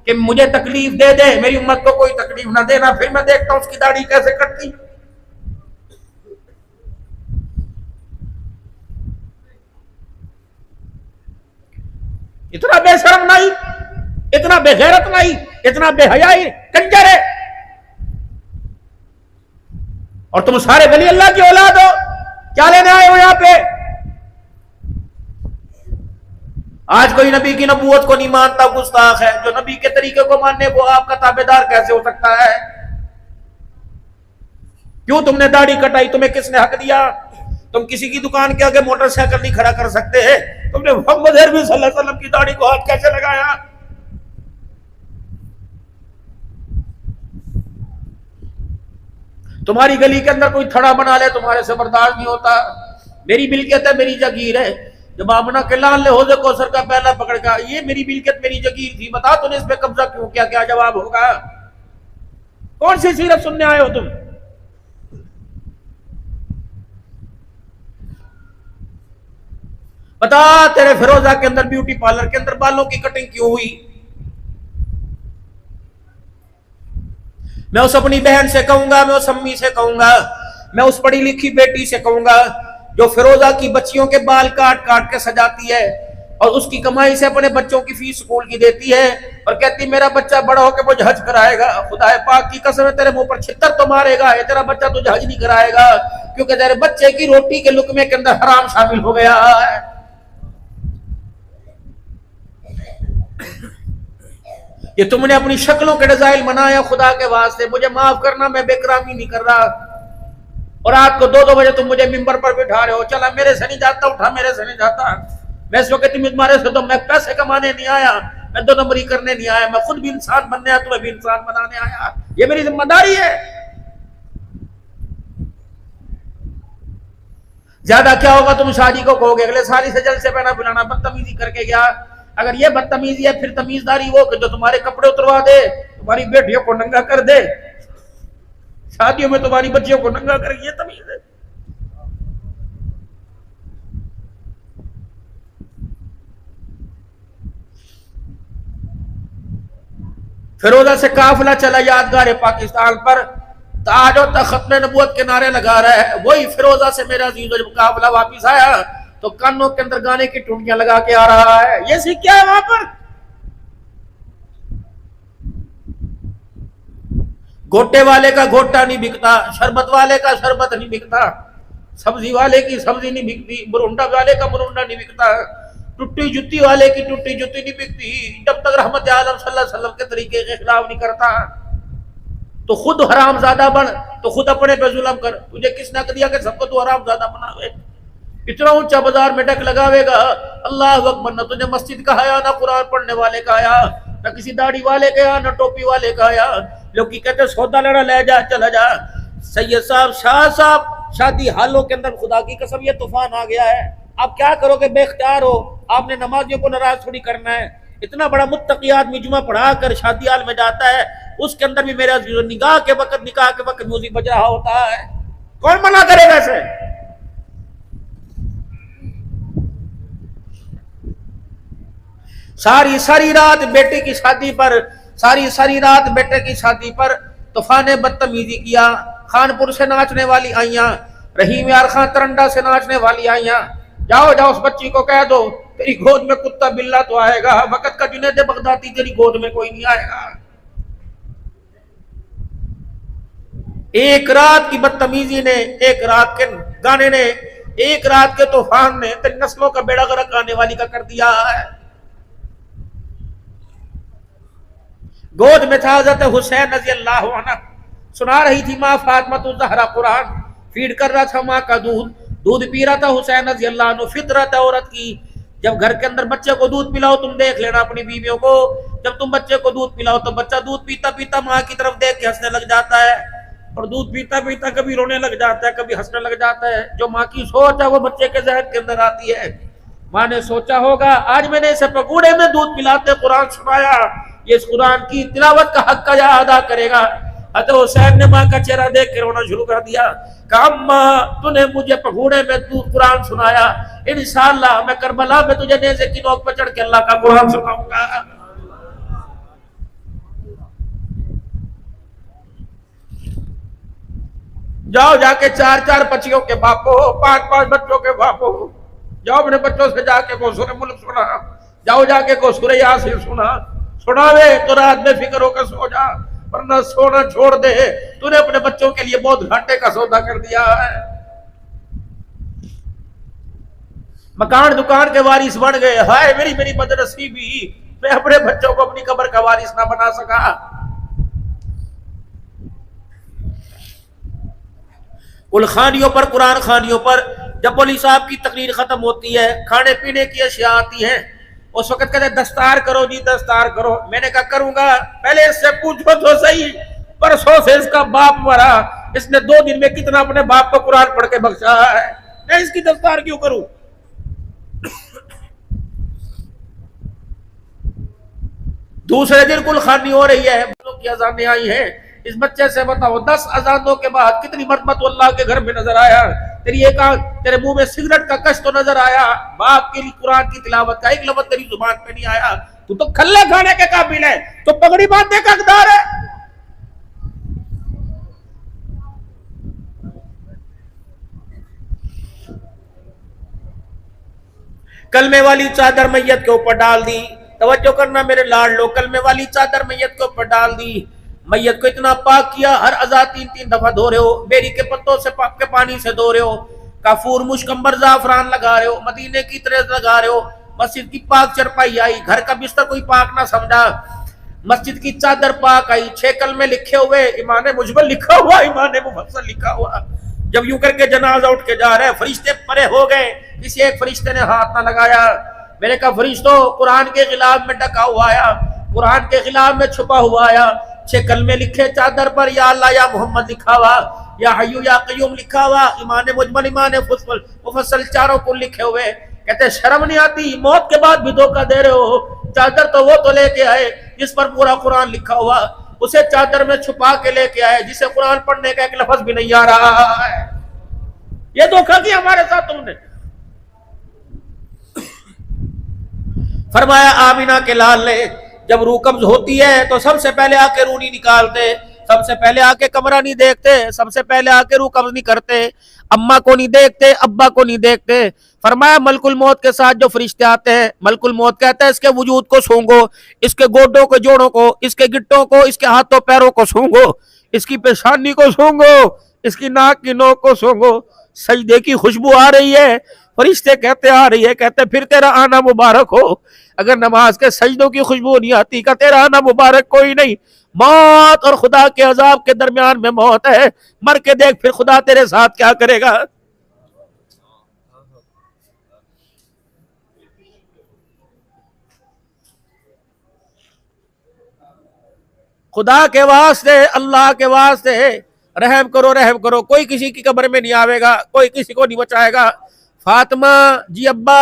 A: کہ مجھے تکلیف دے دے، میری امت کو کوئی تکلیف نہ دینا. پھر میں دیکھتا ہوں اس کی داڑھی کیسے کٹتی. اتنا بے شرم نہیں، اتنا بے غیرت نہیں، اتنا بے حیائی کنجر ہے. اور تم سارے ولی اللہ کی اولاد ہو، کیا لینے آئے ہو یہاں پہ؟ آج کوئی نبی کی نبوت کو نہیں مانتا گستاخ ہے. جو نبی کے طریقے کو ماننے وہ آپ کا تابعدار کیسے ہو سکتا ہے؟ کیوں تم نے داڑھی کٹائی؟ تمہیں کس نے حق دیا؟ تم کسی کی دکان کے آگے موٹر سائیکل نہیں کھڑا کر سکتے ہیں. تم نے محمد عربی صلی اللہ علیہ وسلم کی داڑھی کو ہاتھ کیسے لگایا؟ تمہاری گلی کے اندر کوئی تھڑا بنا لے تمہارے سے برداشت نہیں ہوتا. میری ملکیت ہے، میری جگیر ہے. جب آمنہ کے لال نے حوض کوثر کا پہلا پکڑ کا، یہ میری ملکیت میری جگیر تھی، بتا تو نے اس پہ قبضہ کیوں کیا؟ کیا جواب ہوگا؟ کون سی سیرت سننے آئے ہو تم؟ بتا تیرے فیروزہ کے اندر، بیوٹی پارلر کے اندر بالوں کی کٹنگ کیوں ہوئی؟ میں اس اپنی بہن سے کہوں گا، میں اس امی سے کہوں گا، میں اس پڑھی لکھی بیٹی سے کہوں گا جو فیروزہ کی بچیوں کے بال کاٹ کاٹ کے سجاتی ہے اور اس کی کمائی سے اپنے بچوں کی فیس سکول کی دیتی ہے اور کہتی میرا بچہ بڑا ہو کے مجھے حج کرائے گا. خدا پاک کی قسم ہے تیرے منہ پر چھتر تو مارے گا، یہ تیرا بچہ تجھے حج نہیں کرائے گا کیونکہ تیرے بچے کی روٹی کے لقمے کے اندر حرام شامل ہو گیا ہے. یہ تم نے اپنی شکلوں کے ڈیزائن بنایا. خدا کے واسطے مجھے معاف کرنا، میں بے کرامی نہیں کر رہا. اور رات کو 2 بجے تم مجھے ممبر پر بٹھا رہے ہو. چلا میرے سے نہیں جاتا، اٹھا میرے سے نہیں جاتا. میں اس وقت تمہارے سے تو میں پیسے کمانے نہیں آیا، میں 2 نمبری کرنے نہیں آیا. میں خود بھی انسان بننے آیا، تمہیں بھی انسان بنانے آیا. یہ میری ذمہ داری ہے. زیادہ کیا ہوگا تم شادی کو کہو گے اگلے سالی سے جلسے پہنا بلانا بدتمیزی کر کے گیا. اگر یہ بدتمیزی ہے پھر تمیزداری وہ کہ جو تمہارے کپڑے اتروا دے، تمہاری بیٹیوں کو ننگا کر دے، شادیوں میں تمہاری بچیوں کو ننگا کر، یہ تمیز ہے. فیروزہ سے قافلہ چلا یادگار پاکستان پر، تاج و تخت ختم نبوت کے نعرے لگا رہا ہے، وہی فیروزہ سے میرا عزیز جب قافلہ واپس آیا تو کانوں کے اندر گانے کی ٹونٹیاں لگا کے آ رہا ہے۔ یہ سی کیا ہے وہاں پر؟ گھوٹے والے کا گھوٹا نہیں بکتا، شربت والے کا شربت نہیں بکتا، سبزی والے کی سبزی نہیں بکتی، مرونڈا والے کا مرونڈا نہیں بکتا، ٹوٹی جتی والے کی ٹوٹی جتی نہیں بکتی، جب تک رحمت عالم صلی اللہ علیہ وسلم کے طریقے کے خلاف نہیں کرتا تو خود حرام زادہ بن، تو خود اپنے پہ ظلم کر۔ تجھے کس نے دیا کہ سب کو تو حرام زادہ بناوے؟ اتنا اونچا بازار میں ڈک لگاوے گا، اللہ اکبر، نہ تجھے مسجد کا حیا، نہ قرآن پڑھنے والے کا حیا، نہ کسی داڑھی والے کا حیا، نہ ٹوپی والے کا حیا۔ لوگ کی کہتے سودا لڑا لے جا، چلا جا۔ سید صاحب، شاہ صاحب، شادی حالوں کے اندر خدا کی قسم یہ طوفان آ گیا ہے، آپ کیا کرو کہ بے اختیار ہو، آپ نے نمازیوں کو ناراض تھوڑی کرنا ہے۔ اتنا بڑا متقی آدمی جمعہ پڑھا کر شادی حال میں جاتا ہے، اس کے اندر بھی میرا نکاح کے وقت میوزک بج رہا ہوتا ہے، کون منع کرے گا اسے؟ ساری رات بیٹے کی شادی پر، ساری رات بیٹے کی شادی پر طوفان بدتمیزی کیا۔ خانپور سے ناچنے والی آئیاں، رحیم یار خان ترنڈا سے ناچنے والی آئیاں، جاؤ اس بچی کو کہہ دو تیری گود میں کتا بلہ تو آئے گا، وقت کا جنید بغدادی تیری گود میں کوئی نہیں آئے گا۔ ایک رات کی بدتمیزی نے، ایک رات کے گانے نے، ایک رات کے طوفان نے تیری نسلوں کا بیڑا غرق آنے والی کا کر دیا ہے۔ گود میں تھا حضرت حسین رضی اللہ عنہ، سنا رہی تھی ماں فاطمہ الزہرا قرآن، فیڈ کر رہا تھا ماں کا دودھ پی رہا تھا حسین رضی اللہ عنہ۔ فطرت عورت کی، جب گھر کے اندر بچے کو دودھ پلاؤ، تم دیکھ لینا اپنی بیویوں کو، جب تم بچے کو دودھ پلاؤ تو بچہ دودھ پیتا ماں کی طرف دیکھ کے ہنسنے لگ جاتا ہے، اور دودھ پیتا کبھی رونے لگ جاتا ہے، کبھی ہنسنے لگ جاتا ہے۔ جو ماں کی سوچ ہے وہ بچے کے ذہن کے اندر آتی ہے۔ ماں نے سوچا ہوگا آج میں نے اسے پکوڑے میں دودھ پلاتے قرآن سنایا، یہ اس قرآن کی تلاوت کا حق کا ادا کرے گا۔ حضرت حسین نے ماں کا چہرہ دیکھ کے رونا شروع کر دیا، کہا اماں تو نے مجھے پگوڑے میں تو قرآن سنایا، انشاءاللہ میں کربلا میں تجھے نیزے کی نوک پہ چڑھ کے اللہ کا قرآن سناؤں گا۔ جاؤ جا کے چار بچیوں کے باپو، پانچ بچوں کے باپو، جاؤ اپنے بچوں سے جا کے کو سورہ ملک سنا، جاؤ جا کے کو سورہ یاسین سناوے تو رات میں فکر ہو کر سو جا، ورنہ سونا چھوڑ دے، تو نے اپنے بچوں کے لیے بہت گھاٹے کا سودا کر دیا ہے۔ مکان دکان کے وارث بن گئے، ہائے میری بدنصیبی، میں اپنے بچوں کو اپنی قبر کا وارث نہ بنا سکا۔ کل خانیوں پر، قرآن خانیوں پر جب مولوی صاحب کی تقریر ختم ہوتی ہے، کھانے پینے کی اشیاء آتی ہیں، اس وقت کہتے ہیں دستار کرو جی دستار کرو۔ میں نے کہا کروں گا، پہلے اس سے پوچھو تو صحیح، پرسوں سے اس کا باپ مرا، اس نے 2 دن میں کتنا اپنے باپ کو قرآن پڑھ کے بخشا ہے، میں اس کی دستار کیوں کروں؟ دوسرے دن کل خانی ہو رہی ہے، بچوں کی اذانیں آئی ہیں، اس بچے سے بتاؤ 10 اذانوں کے بعد کتنی مرتبہ تو اللہ کے گھر میں نظر آیا، تیری ایک تیرے منہ میں سگریٹ کا کش تو نظر آیا، باپ کے لیے قرآن کی تلاوت کا ایک لفظ تیری زبان پہ نہیں آیا، تو کھلے کھانے کے قابل ہے، تو پگڑی باندھنے کا حقدار ہے۔ کلمے والی چادر میت کے اوپر ڈال دی، توجہ کرنا میرے لاڈلو، کلمے والی چادر میت کے اوپر ڈال دی، میت کو اتنا پاک کیا، ہر اذان 3 دفعہ دھو رہے ہو، بیری کے پتوں سے پاک کے پانی سے دھو رہے ہو، کافور مشکمبر زعفران لگا رہے ہو، مدینے کی طرح لگا رہے ہو، مسجد کی پاک چرپائی آئی، گھر کا بستر کوئی پاک نہ سمجھا، مسجد کی چادر پاک آئی، 6 کلمے لکھے ہوئے، ایمان مجمل لکھا ہوا، ایمان مفصل لکھا ہوا، جب یوں کر کے جنازہ اٹھ کے جا رہے ہیں، فرشتے پرے ہو گئے، کسی ایک فرشتے نے ہاتھ نہ لگایا، میں نے کہا فرشتوں قرآن کے غلاف میں ڈکا ہوا آیا، قرآن کے غلاف میں چھپا ہوا آیا، 6 کلمے لکھے چادر پر، یا اللہ یا محمد لکھا ہوا، یا حیو یا قیوم لکھا ہوا، ایمان مجمل ایمان مفصل چاروں کو لکھے ہوئے، کہتے شرم نہیں آتی، موت کے بعد بھی دھوکہ دے رہے ہو، چادر تو وہ تو لے کے آئے جس پر پورا قرآن لکھا ہوا، اسے چادر میں چھپا کے لے کے آئے جسے قرآن پڑھنے کا ایک لفظ بھی نہیں آ رہا ہے، یہ دھوکہ کیا ہمارے ساتھ تم نے؟ فرمایا آمینہ کے لال نے جب روح قبض ہوتی ہے تو سب سے پہلے آ کے روح نہیں نکالتے، سب سے پہلے آ کے کمرہ نہیں دیکھتے، سب سے پہلے آ کے روح قبض نہیں کرتے، اماں کو نہیں دیکھتے، ابا کو نہیں دیکھتے۔ فرمایا ملک الموت کے ساتھ جو فرشتے آتے ہیں، ملک الموت کہتا ہے اس کے وجود کو سونگو، اس کے گوڈوں کو، جوڑوں کو، اس کے گٹوں کو، اس کے ہاتھوں پیروں کو سونگو، اس کی پیشانی کو سونگو، اس کی ناک کی نوک کو سونگو۔ سجدے کی خوشبو آ رہی ہے، فرشتے کہتے آ رہی ہے، کہتے پھر تیرا آنا مبارک ہو۔ اگر نماز کے سجدوں کی خوشبو نہیں آتی کہ تیرا آنا مبارک کوئی نہیں۔ موت اور خدا کے عذاب کے درمیان میں موت ہے، مر کے دیکھ پھر خدا تیرے ساتھ کیا کرے گا۔ خدا کے واسطے، اللہ کے واسطے رحم کرو، رحم کرو۔ کوئی کسی کی قبر میں نہیں آوے گا، کوئی کسی کو نہیں بچائے گا۔ فاطمہ جی ابا،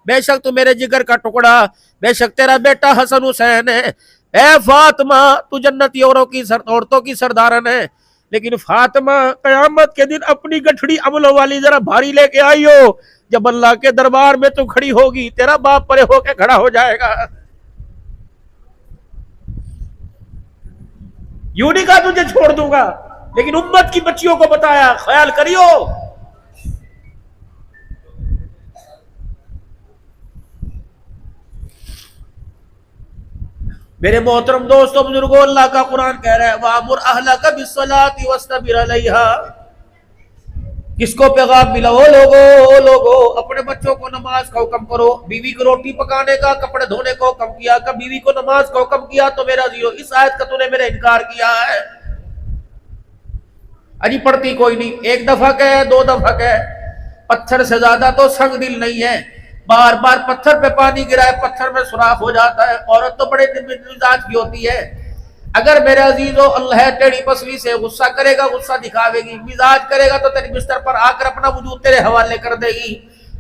A: بے شک تو میرے جگر کا ٹکڑا، بے شک تیرا بیٹا حسن حسین ہے۔ اے فاطمہ تو جنتی عورتوں کی سردارن ہے، لیکن فاطمہ قیامت کے دن اپنی گٹھڑی عملوں والی ذرا بھاری لے کے آئی ہو۔ جب اللہ کے دربار میں تو کھڑی ہوگی، تیرا باپ پرے ہو کے کھڑا ہو جائے گا۔ یوں نہیں کہا تجھے چھوڑ دوں گا، لیکن امت کی بچیوں کو بتایا خیال کریو۔ میرے محترم دوستوں، بزرگوں، اللہ کا قرآن کہہ رہا ہے وَأَمُرْ أَهْلَكَ بِالصَّلَاةِ وَاسْتَبِرْ عَلَيْهَا۔ کس کو پیغام ملا؟ او لوگو اپنے بچوں کو نماز کا حکم کرو، بیوی کو روٹی پکانے کا، کپڑے دھونے کو حکم کیا، کہ بیوی کو نماز کا حکم کیا تو میرا زیو اس آیت کا تو نے میرے انکار کیا ہے۔ اجی پڑھتی کوئی نہیں، ایک دفعہ کہے، دو دفعہ کہے، پتھر سے زیادہ تو سنگ دل نہیں ہے۔ بار بار پتھر پہ پانی گرائے، پتھر میں سوراخ ہو جاتا ہے۔ عورت تو بڑے مزاج کی ہوتی ہے۔ اگر میرے عزیزو اللہ ٹیڑھی پسلی سے غصہ کرے گا، غصہ دکھاوے گی، مزاج کرے گا تو تیری بستر پر آ کر اپنا وجود تیرے حوالے کر دے گی۔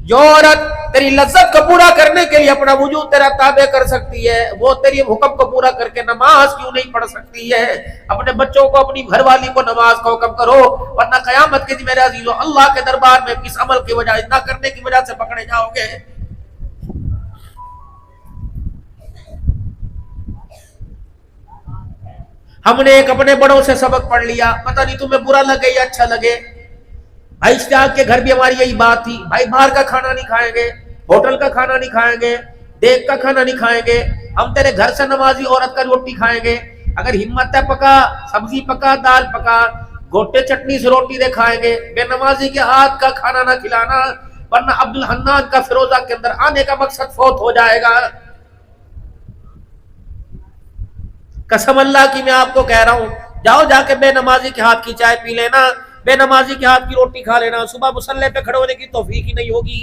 A: جو عورت تیری لذت کو پورا کرنے کے لیے اپنا وجود تیرا تابع کر سکتی ہے، وہ تیری حکم کو پورا کر کے نماز کیوں نہیں پڑھ سکتی ہے؟ اپنے بچوں کو، اپنی گھر والی کو نماز کا حکم کرو، ورنہ قیامت کے دن میرے عزیزو اللہ کے دربار میں کس عمل کی وجہ، نہ کرنے کی وجہ سے پکڑے جاؤ گے۔ ہم نے ایک اپنے بڑوں سے سبق پڑھ لیا، پتہ نہیں تمہیں برا لگے یا اچھا لگے۔ بھائی اشتیاق کے گھر بھی ہماری یہی بات تھی، بھائی باہر کا کھانا نہیں کھائیں گے، ہوٹل کا کھانا نہیں کھائیں گے، دیگ کا کھانا نہیں کھائیں گے، ہم تیرے گھر سے نمازی عورت کا روٹی کھائیں گے۔ اگر ہمت ہے پکا، سبزی پکا، دال پکا، گوٹے چٹنی سے روٹی دے کھائیں گے۔ بے نمازی کے ہاتھ کا کھانا نہ کھلانا، ورنہ عبد الحنان کا فیروزہ کے اندر آنے کا مقصد فوت ہو جائے گا۔ قسم اللہ کی میں آپ کو کہہ رہا ہوں، جاؤ جا کے بے نمازی کے ہاتھ کی چائے پی لینا، بے نمازی کے ہاتھ کی روٹی کھا لینا، صبح مصلی پہ کھڑے ہونے کی توفیق ہی نہیں ہوگی۔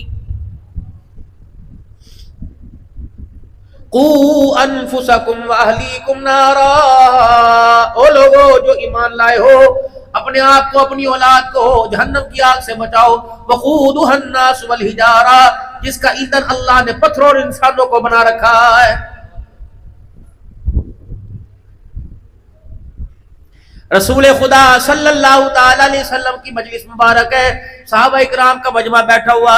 A: قُوا أَنفُسَكُمْ وَأَهْلِيكُمْ نَارًا، او لوگو جو ایمان لائے ہو، اپنے آپ کو، اپنی اولاد کو جہنم کی آگ سے بچاؤ۔ وَقُودُهَا النَّاسُ وَالْحِجَارَةُ، جس کا ایندھن اللہ نے پتھروں اور انسانوں کو بنا رکھا ہے۔ رسول خدا صلی اللہ تعالی علیہ وسلم کی مجلس مبارک ہے، صحابہ اکرام کا مجمع بیٹھا ہوا،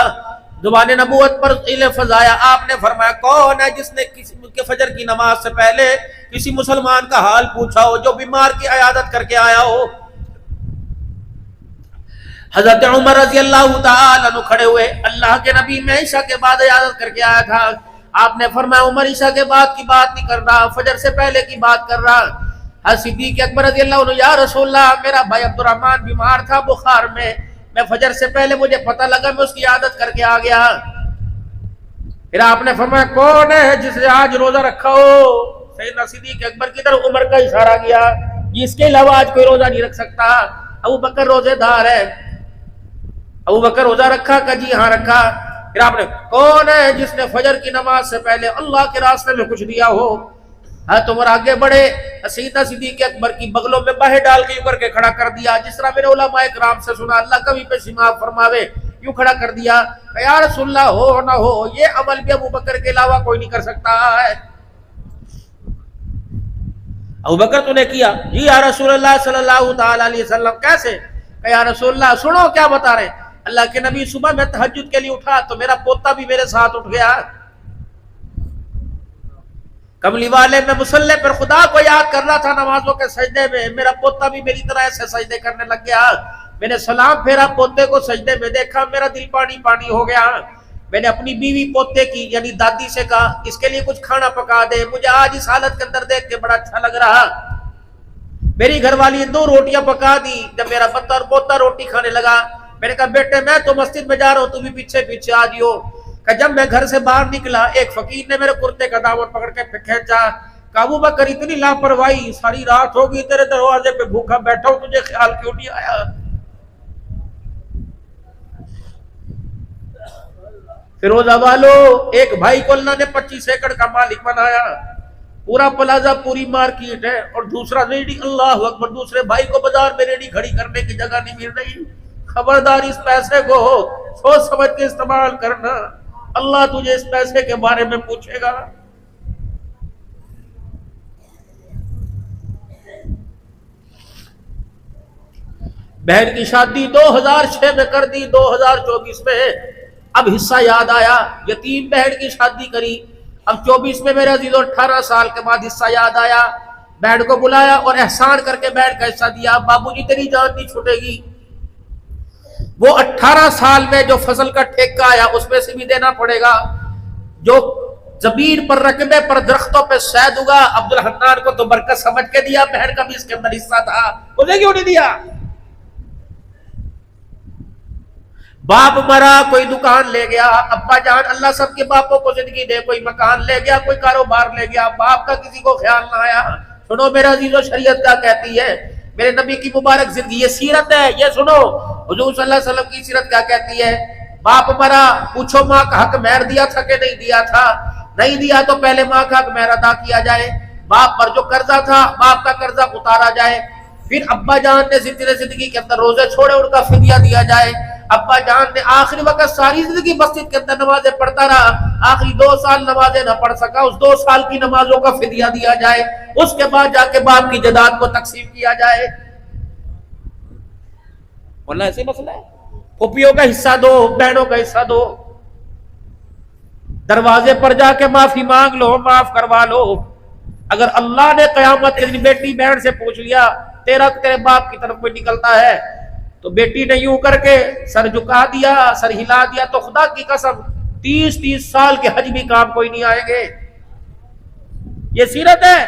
A: زبان نبوت پر علم فضایا۔ آپ نے فرمایا کون ہے جس نے کسی کے فجر کی نماز سے پہلے کسی مسلمان کا حال پوچھا ہو، جو بیمار کی عیادت کر کے آیا ہو؟ حضرت عمر رضی اللہ تعالی عنہ کھڑے ہوئے، اللہ کے نبی میں عشاء کے بعد عیادت کر کے آیا تھا۔ آپ نے فرمایا عمر عشاء کے بعد کی بات نہیں کر رہا، فجر سے پہلے کی بات کر رہا۔ حضرت صدیق اکبر رضی اللہ عنہ، یا رسول اللہ میرا بھائی عبد الرحمن بیمار تھا بخار میں فجر سے پہلے مجھے پتہ لگا، میں اس کی عادت کر کے آ گیا۔ پھر آپ نے فرمایا کون ہے جس نے آج روزہ رکھا ہو؟ سیدنا صدیق اکبر کی طرف عمر کا اشارہ کیا، اس کے علاوہ آج کوئی روزہ نہیں رکھ سکتا۔ ابو بکر روزے دار ہے، ابو بکر روزہ رکھا کہ جی ہاں رکھا۔ پھر آپ نے کون ہے جس نے فجر کی نماز سے پہلے اللہ کے راستے میں کچھ دیا ہو؟ عمر آگے بڑھے، سیدنا صدیق اکبر کی بغلوں میں باہیں ڈال کے یوں کر کے کھڑا کر دیا، جس طرح میرے علماء کرام سے سنا، اللہ کبھی پہ شماع فرماوے، یوں کھڑا کر دیا کہ یا رسول اللہ ہو نہ ہو یہ عمل بھی ابو بکر کے علاوہ کوئی نہیں کر سکتا ہے۔ ابو بکر تو نے کیا، جی یا رسول اللہ صلی اللہ تعالی علیہ وسلم کیسے؟ کہ یا رسول اللہ سنو کیا بتا رہے ہیں، اللہ کے نبی صبح میں تہجد کے لیے اٹھا تو میرا پوتا بھی میرے ساتھ اٹھ گیا، کملی والے میں مسلح پر خدا کو یاد کر رہا تھا نمازوں کے سجدے میں، میرا پوتا بھی میری طرح ایسے سجدے کرنے لگ گیا، میں نے سلام پھیرا پوتے کو سجدے میں دیکھا، میرا دل پانی پانی ہو گیا۔ میں نے اپنی بیوی پوتے کی یعنی دادی سے کہا اس کے لیے کچھ کھانا پکا دے، مجھے آج اس حالت کے اندر دیکھ کے بڑا اچھا لگ رہا۔ میری گھر والی 2 روٹیاں پکا دی۔ جب میرا پوتا روٹی کھانے لگا، میں نے کہا بیٹے میں تو مسجد میں جا رہا ہوں، تم بھی پیچھے پیچھے آ جاؤ۔ کہ جب میں گھر سے باہر نکلا، ایک فقیر نے میرے کرتے کا دامن پکڑ کے کھینچا، کہا ابو بکر اتنی لاپرواہی، ساری رات ہوگی تیرے دروازے پہ بھوکا بیٹھا ہوں، تجھے خیال کیوں نہیں آیا؟ فیروزہ والو، ایک بھائی کو اللہ نے 25 ایکڑ کا مالک بنایا، پورا پلازا پوری مارکیٹ ہے، اور دوسرا ریڈی، اللہ اکبر، دوسرے بھائی کو بازار میں ریڈی کھڑی کرنے کی جگہ نہیں مل رہی۔ خبردار اس پیسے کو سوچ سمجھ کے استعمال کرنا، اللہ تجھے اس پیسے کے بارے میں پوچھے گا۔ بہن کی شادی 2006 میں کر دی، 2024 میں اب حصہ یاد آیا، یتیم بہن کی شادی کری، اب 24 میں میرے عزیزوں 18 سال کے بعد حصہ یاد آیا، بہن کو بلایا اور احسان کر کے بہن کا حصہ دیا، بابو جی تیری جان نہیں چھوٹے گی، وہ 18 سال میں جو فصل کا ٹھیکہ آیا اس میں سے بھی دینا پڑے گا، جو زمین پر رقبے پر درختوں پہ شہد ہوگا، عبد الحنان کو تو برکت سمجھ کے دیا، بہن کا بھی اس کے اندر حصہ تھا، اسے کیوں نہیں دیا؟ باپ مرا، کوئی دکان لے گیا، ابا جان اللہ سب کے باپوں کو زندگی دے، کوئی مکان لے گیا، کوئی کاروبار لے گیا، باپ کا کسی کو خیال نہ آیا۔ سنو میرا عزیزو، شریعت کیا کہتی ہے، میرے نبی کی مبارک زندگی، یہ سیرت ہے، یہ سنو حضور صلی اللہ علیہ وسلم کی سیرت کیا کہتی ہے۔ باپ مرا، پوچھو ماں کا حق مہر دیا تھا کہ نہیں دیا تھا؟ نہیں دیا تو پہلے ماں کا حق مہر ادا کیا جائے، باپ پر جو قرضہ تھا باپ کا قرضہ اتارا جائے، پھر ابا جان نے زندگی کے اندر روزے چھوڑے، ان کا فدیہ دیا جائے، ابا جان نے آخری وقت ساری زندگی مسجد کے اندر نمازیں پڑھتا رہا، آخری 2 سال نمازیں نہ پڑھ سکا، اس 2 سال کی نمازوں کا فدیہ دیا جائے، اس کے بعد جا کے باپ کی جائیداد کو تقسیم کیا جائے۔ واللہ ایسے مسئلہ ہے، پھوپھیوں کا حصہ دو، بہنوں کا حصہ دو، دروازے پر جا کے معافی مانگ لو، معاف کروا لو۔ اگر اللہ نے قیامت کے دن بیٹی بہن سے پوچھ لیا تیرے باپ کی طرف کوئی نکلتا ہے، تو بیٹی نے یوں کر کے سر جھکا دیا، سر ہلا دیا، تو خدا کی قسم 30 سال کے حج بھی کام کوئی نہیں آئیں گے۔ یہ سیرت ہے۔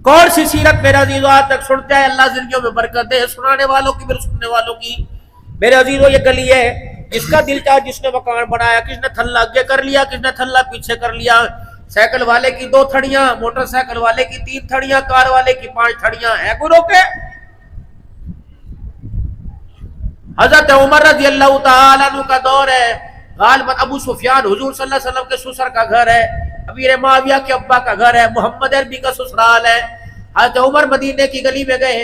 A: کون سی سیرت میرے عزیزو آج تک سنتے ہیں؟ اللہ زندگیوں میں برکت دے، سنانے والوں کی پھر سننے والوں کی۔ میرے عزیزو یہ گلی ہے، جس کا دل چاہا جس نے مکان بنایا، کس نے تھلا آگے کر لیا، کس نے تھلا پیچھے کر لیا، سائیکل والے کی 2 تھڑیاں، موٹر سائیکل والے کی 3 تھڑیاں، کار والے کی 5 تھڑیاں، ہے کوئی روکے؟ حضرت عمر رضی اللہ تعالیٰ عنہ کا دور ہے، غالباً ابو سفیان حضور صلی اللہ علیہ وسلم کے سسر کا گھر ہے، امیر معاویہ کے ابا کا گھر ہے، محمد عربی کا سسرال ہے۔ حضرت عمر مدینے کی گلی میں گئے،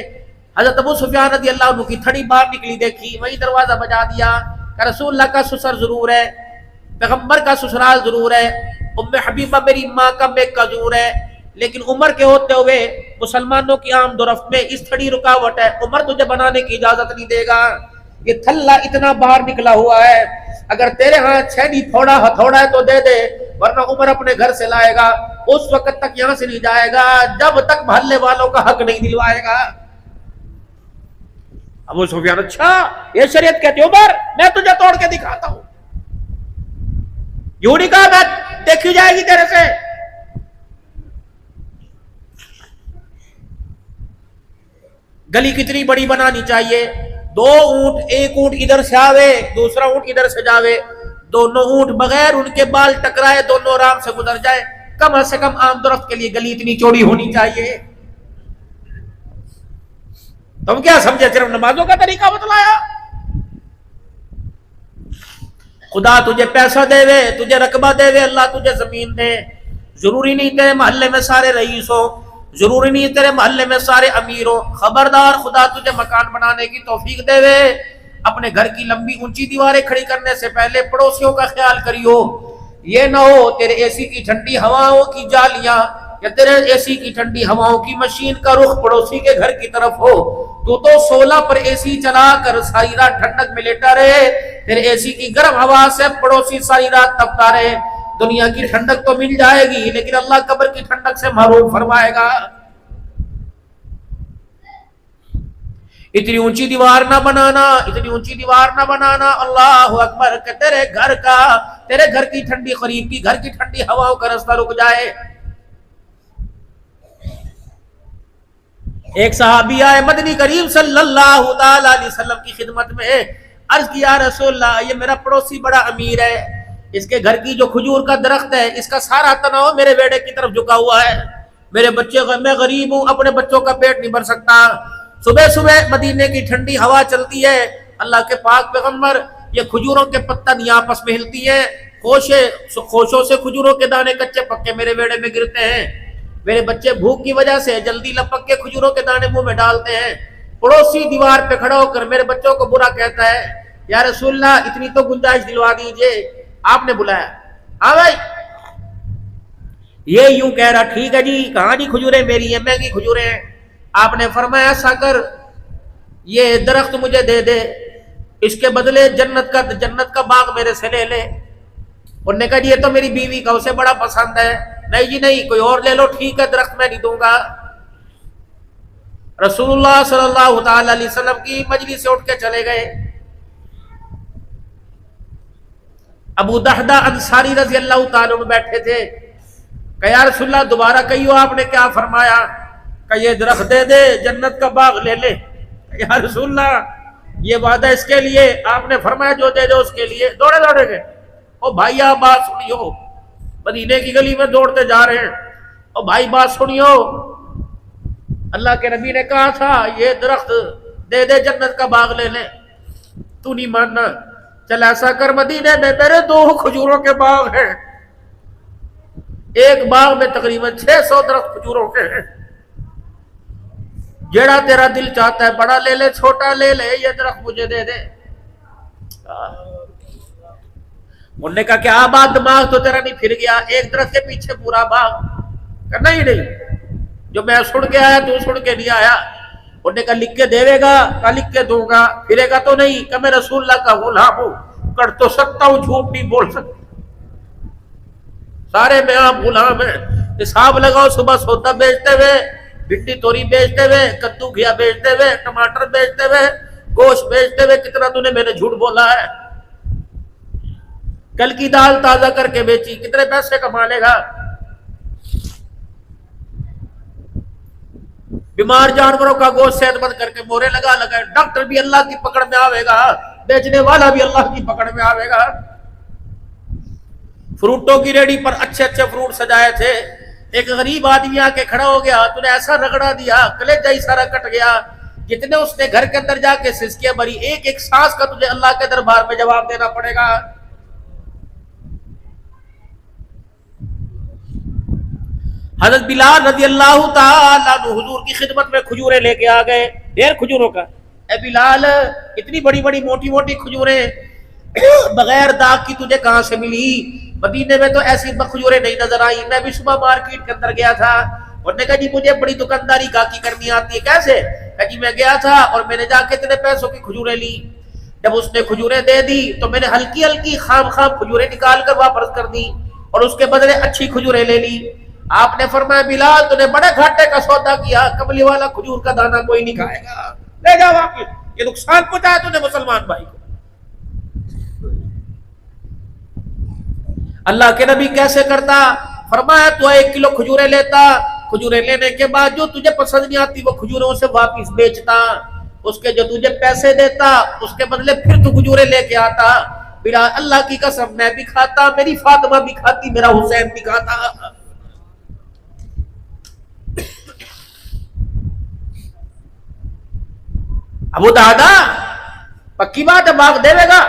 A: حضرت ابو سفیان رضی اللہ عنہ کی تھڑی باہر نکلی، دیکھی، وہیں دروازہ بجا دیا کہ رسول اللہ کا سسر ضرور ہے، پیغمبر کا سسرال ضرور ہے، ام حبیبہ میری ماں کا میکہ ضرور ہے، لیکن عمر کے ہوتے ہوئے مسلمانوں کی آمد و رفت میں اس تھڑی رکاوٹ ہے، عمر تجھے بنانے کی اجازت نہیں دے گا، یہ تھلا اتنا باہر نکلا ہوا ہے، اگر تیرے ہاں چھینی تھوڑا ہتھوڑا ہے تو دے دے، ورنہ عمر اپنے گھر سے لائے گا، اس وقت تک یہاں سے نہیں جائے گا جب تک محلے والوں کا حق نہیں دلوائے گا۔ ابو سفیان، اچھا یہ شریعت کہتی ہے، عمر میں تجھے توڑ کے دکھاتا ہوں، یوں نہیں کہا میں دیکھی جائے گی تیرے سے۔ گلی کتنی بڑی بنانی چاہیے، 2 اونٹ، ایک اونٹ ادھر سے آوے، دوسرا اونٹ ادھر سے جاوے، دونوں اونٹ بغیر ان کے بال ٹکرائے دونوں آرام سے گزر جائے، کم سے کم آمد و رفت کے لیے گلی اتنی چوڑی ہونی چاہیے۔ تم کیا سمجھے صرف نمازوں کا طریقہ بتلایا؟ خدا تجھے پیسہ دے وے، تجھے رقبہ دے وے، اللہ تجھے زمین دے، ضروری نہیں تیرے محلے میں سارے رئیس ہو، ضروری نہیں تیرے محلے میں سارے امیر ہو، خبردار خدا تجھے مکان بنانے کی توفیق دے وے، اپنے گھر کی لمبی اونچی دیواریں کھڑی کرنے سے پہلے پڑوسیوں کا خیال کریو، یہ نہ ہو تیرے اے سی کی ٹھنڈی ہواؤں کی جالیاں یا تیرے اے سی کی ٹھنڈی ہواؤں کی مشین کا رخ پڑوسی کے گھر کی طرف ہو، تو 16 پر اے سی چلا کر ساری رات ٹھنڈک میں لیٹا رہے، پھر اے سی کی گرم ہوا سے پڑوسی ساری رات تپتا رہے، دنیا کی ٹھنڈک تو مل جائے گی لیکن اللہ قبر کی ٹھنڈک سے محروم فرمائے گا۔ اتنی اونچی دیوار نہ بنانا، اتنی اونچی دیوار نہ بنانا، اللہ اکبر، کہ تیرے گھر کی ٹھنڈی، قریب کی گھر کی ٹھنڈی ہواؤں کا راستہ رک جائے۔ ایک صحابی آئے مدنی کریم صلی اللہ تعالی علیہ وسلم کی خدمت میں، عرض کیا رسول اللہ یہ میرا پڑوسی بڑا امیر ہے، اس کے گھر کی جو کھجور کا درخت ہے اس کا سارا تناؤ میرے بیڑے کی طرف جھکا ہوا ہے، میرے بچے، میں غریب ہوں، اپنے بچوں کا پیٹ نہیں بھر سکتا۔ صبح صبح مدینے کی ٹھنڈی ہوا چلتی ہے، اللہ کے پاک پیغمبر، یہ کھجوروں کے پتن آپس میں ہلتی ہیں، خوشوں سے کھجوروں کے دانے کچے پکے میرے بیڑے میں گرتے ہیں، میرے بچے بھوک کی وجہ سے جلدی لپک کے کھجوروں کے دانے منہ میں ڈالتے ہیں۔ پڑوسی دیوار پہ کھڑا ہو کر میرے بچوں کو برا کہتا ہے، یا رسول اللہ اتنی تو گنجائش دلوا دیجئے، آپ نے بلایا، ہاں بھائی، یہ یوں کہہ رہا، ٹھیک ہے جی، کہاں جی کھجوریں میری ہیں، مہنگی کھجوریں ہیں، آپ نے فرمایا ایسا کر، یہ درخت مجھے دے دے، اس کے بدلے جنت کا باغ میرے سے لے لے۔ انہوں نے کہا جی یہ تو میری بیوی کا، اسے بڑا پسند ہے۔ نہیں جی نہیں، کوئی اور لے لو، ٹھیک ہے درخت میں نہیں دوں گا۔ رسول اللہ صلی اللہ تعالی علیہ وسلم کی مجلس سے اٹھ کے چلے گئے۔ ابو دحدہ انصاری رضی اللہ تعالیٰ عنہ بیٹھے تھے، کہ یا رسول اللہ دوبارہ کہیو آپ نے کیا فرمایا؟ کہ یہ درخت دے دے، جنت کا باغ لے لے۔ یا رسول اللہ یہ وعدہ اس کے لیے، آپ نے فرمایا جو دے دے اس کے لیے۔ دوڑے گئے، او بھائی آپ بات سنیو، مدینے کی گلی میں دوڑتے جا رہے ہیں، او بھائی بات سنیو، اللہ کے نبی نے کہا تھا یہ درخت دے دے، جنت کا باغ لے لے، تو نہیں ماننا، چل ایسا کر، مدینے میں میرے 2 کھجوروں کے باغ ہیں، ایک باغ میں تقریباً 600 درخت کھجوروں کے ہیں، جیڑا تیرا دل چاہتا ہے بڑا لے لے، چھوٹا لے لے، یہ درخت مجھے دے دے۔ انہوں نے کہا کہ آباد دماغ تو تیرا نہیں پھر گیا، ایک درخت کے پیچھے پورا باغ؟ کہا نہیں، جو میں سن کے آیا تو سن کے نہیں آیا۔ انہوں نے کہا لکھ کے دے گا؟ کہا لکھ کے دوں گا۔ پھرے گا تو نہیں؟ کہ میں رسول اللہ کا غلام ہوں، کر تو سکتا ہوں، جھوٹ نہیں بول سکتا، سارے میں آپ غلام ہیں۔ حساب لگاؤ، صبح سودا بیچتے ہوئے، بھنڈی توری بیچتے ہوئے، کدو گھیا بیچتے ہوئے، ٹماٹر بیچتے ہوئے، گوشت بیچتے ہوئے، کتنا تو نے میں نے جھوٹ بولا ہے؟ کل کی دال تازہ کر کے بیچی، کتنے پیسے کما لے گا؟ بیمار جانوروں کا گوشت صحت مند کر کے مورے لگا، ڈاکٹر بھی اللہ کی پکڑ میں آوے گا، بیچنے والا بھی اللہ کی پکڑ میں آوے گا۔ فروٹوں کی ریڑھی پر اچھے اچھے فروٹ سجائے تھے، ایک غریب آدمی آ کے کھڑا ہو گیا، تو نے ایسا رگڑا دیا، کلیجہ ہی سارا کٹ گیا، جتنے اس نے گھر کے اندر جا کے سسکیاں بھری، ایک ایک سانس کا تجھے اللہ کے دربار میں جواب دینا پڑے گا۔ حضرت بلال رضی اللہ تعالیٰ عنہ حضور کی خدمت میں کھجوریں لے کے آ گئے، ڈھیر کھجوروں کا۔ اے بلال، اتنی بڑی بڑی موٹی موٹی کھجوریں بغیر داغ کی تجھے کہاں سے ملی؟ مدینے میں تو ایسی کھجوریں نہیں نظر آئی، میں بھی صبح مارکیٹ کے اندر گیا تھا، انہوں نے کہا جی مجھے بڑی دکانداری گاہکی کرنی آتی ہے۔ کیسے؟ کہا جی میں گیا تھا اور میں نے جا کے اتنے پیسوں کی کھجوریں لی، جب اس نے کھجوریں دے دی تو میں نے ہلکی ہلکی خام کھجوریں نکال کر واپس کر دی اور اس کے بدلے اچھی کھجوریں لے لی۔ آپ نے فرمایا بلال تو نے بڑے گھاٹے کا سودا کیا، کملی والا کھجور کا دانہ کوئی نہیں کھائے گا، لے جا واپس، یہ نقصان پہنچایا تو نے مسلمان بھائی کو۔ اللہ کے نبی کیسے کرتا؟ فرمایا تو 1 کلو کھجوریں لیتا، کھجوریں لینے کے بعد جو تجھے پسند نہیں آتی وہ کھجوریں اسے واپس بیچتا، اس کے جو تجھے پیسے دیتا اس کے بدلے پھر تو کھجوریں لے کے آتا۔ بلال اللہ کی قسم میں بھی کھاتا، میری فاطمہ بھی کھاتی، میرا حسین بھی کھاتا۔ ابو دادا پکی بات ہے، باغ دے گا؟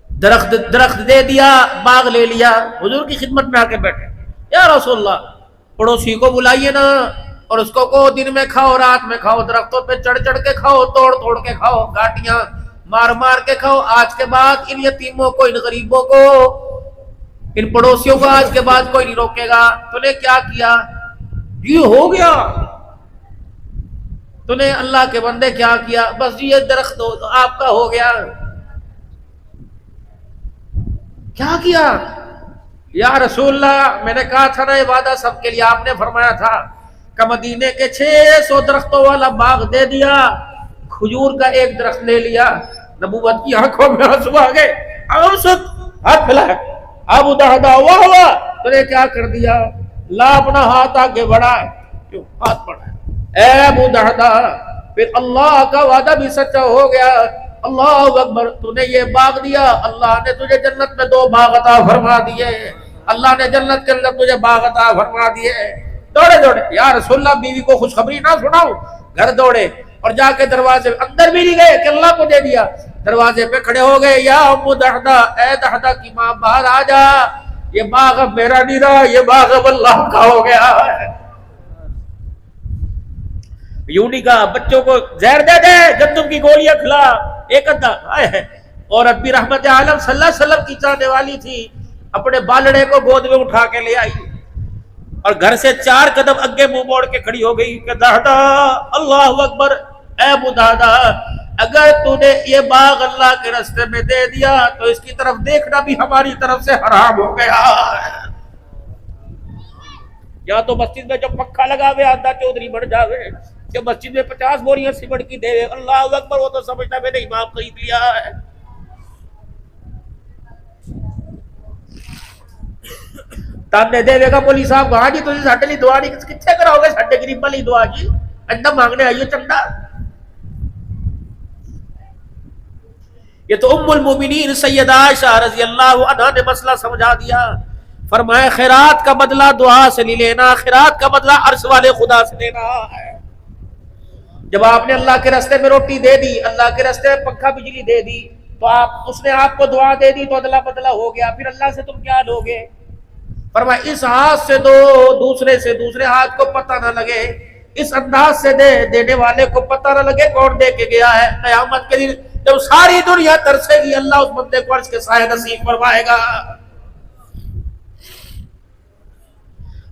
A: درخت دے دیا، باغ لے لیا، حضور کی خدمت میں آ کے بیٹھے، یا رسول اللہ پڑوسی کو بلائیے نا اور اس کو کہو دن میں کھاؤ رات میں کھاؤ، درختوں پہ چڑھ چڑھ کے کھاؤ، توڑ توڑ کے کھاؤ، گاٹیاں مار مار کے کھاؤ۔ آج کے بعد ان یتیموں کو، ان غریبوں کو، ان پڑوسیوں کو آج کے بعد کوئی نہیں روکے گا۔ تو نے کیا کیا؟ یہ ہو گیا، تو نے اللہ کے بندے کیا کیا؟ بس یہ درخت آپ کا ہو گیا. کیا کیا؟ یا رسول اللہ میں نے کہا تھا نا یہ وعدہ سب کے لیے، آپ نے فرمایا تھا کہ مدینے کے 600 درختوں والا باغ دے دیا، کھجور کا ایک درخت لے لیا. نبوت کی آنکھوں میں آنسو آ گئے. ہاتھ پھیلا، ابو دہدا واہ واہ، تو نے کیا کر دیا؟ لا اپنا ہاتھ آگے بڑھا، کیوں ہاتھ بڑھا؟ اے ابو دہدا، پھر اللہ کا وعدہ بھی سچا ہو گیا. اللہ اکبر، تو نے یہ باغ دیا، اللہ نے تجھے جنت میں 2 باغ عطا فرما دیے. اللہ نے جنت کے اندر تجھے باغ عطا فرما دیے. دوڑے دوڑے یا رسول اللہ بیوی کو خوشخبری نہ سناؤ. گھر دوڑے اور جا کے دروازے اندر بھی نہیں گئے کہ اللہ کو دے دیا، دروازے پہ کھڑے ہو گئے. یا ام دہدا، اے دہدا کی ماں باہر آ جا، یہ باغ اب میرا نہیں رہا، یہ باغ اب اللہ کا ہو گیا. یوں نہیں کہا بچوں کو زہر دے دے، گندم کی گولیاں کھلا. ایک ادھا عورت بھی رحمت عالم صلی اللہ علیہ وسلم کی چاہنے والی تھی، اپنے بالڑے کو گود میں اٹھا کے لے آئی اور گھر سے 4 قدم اگے منہ موڑ کے کھڑی ہو گئی کہ دہدا اللہ اکبر، اے ابو دہدا، اگر تو نے یہ باغ اللہ کے راستے میں دے دیا تو اس کی طرف دیکھنا بھی ہماری طرف سے حرام ہو گیا. یا تو مسجد میں جو پکھا لگا ہوئے آدھا چودھری بن جاوے کہ مسجد میں 50 بوریاں سیمنٹ کی دے. اللہ اکبر، وہ تو سمجھتا میں نے امام خرید لیا ہے. تانے دے گا پولیس صاحب کو، ہاں جی تجھے ساڈے لی دعا نہیں کتنے کراؤ گے؟ ساڈے غریباں لی دعا جی، چندہ مانگنے آئیے چندہ. یہ تو ام المومنین سیدہ عائشہ رضی اللہ عنہا نے مسئلہ سمجھا دیا. فرمایا خیرات کا بدلہ دعا سے نہیں لینا، خیرات کا بدلہ عرش والے خدا سے لینا ہے. جب آپ نے اللہ کے راستے میں روٹی دے دی، اللہ کے راستے میں پنکھا بجلی دے دی، تو اس نے آپ کو دعا دے دی تو ادلا بدلہ ہو گیا. پھر اللہ سے تم کیا لو گے؟ فرمایا اس ہاتھ سے دو، دوسرے سے دوسرے ہاتھ کو پتہ نہ لگے، اس انداز سے دے، دینے والے کو پتہ نہ لگے کون دے کے گیا ہے. قیامت کے دن جب ساری دنیا ترسے گی، اللہ اس بندے کو عرش کے سائے نصیب فرمائے گا.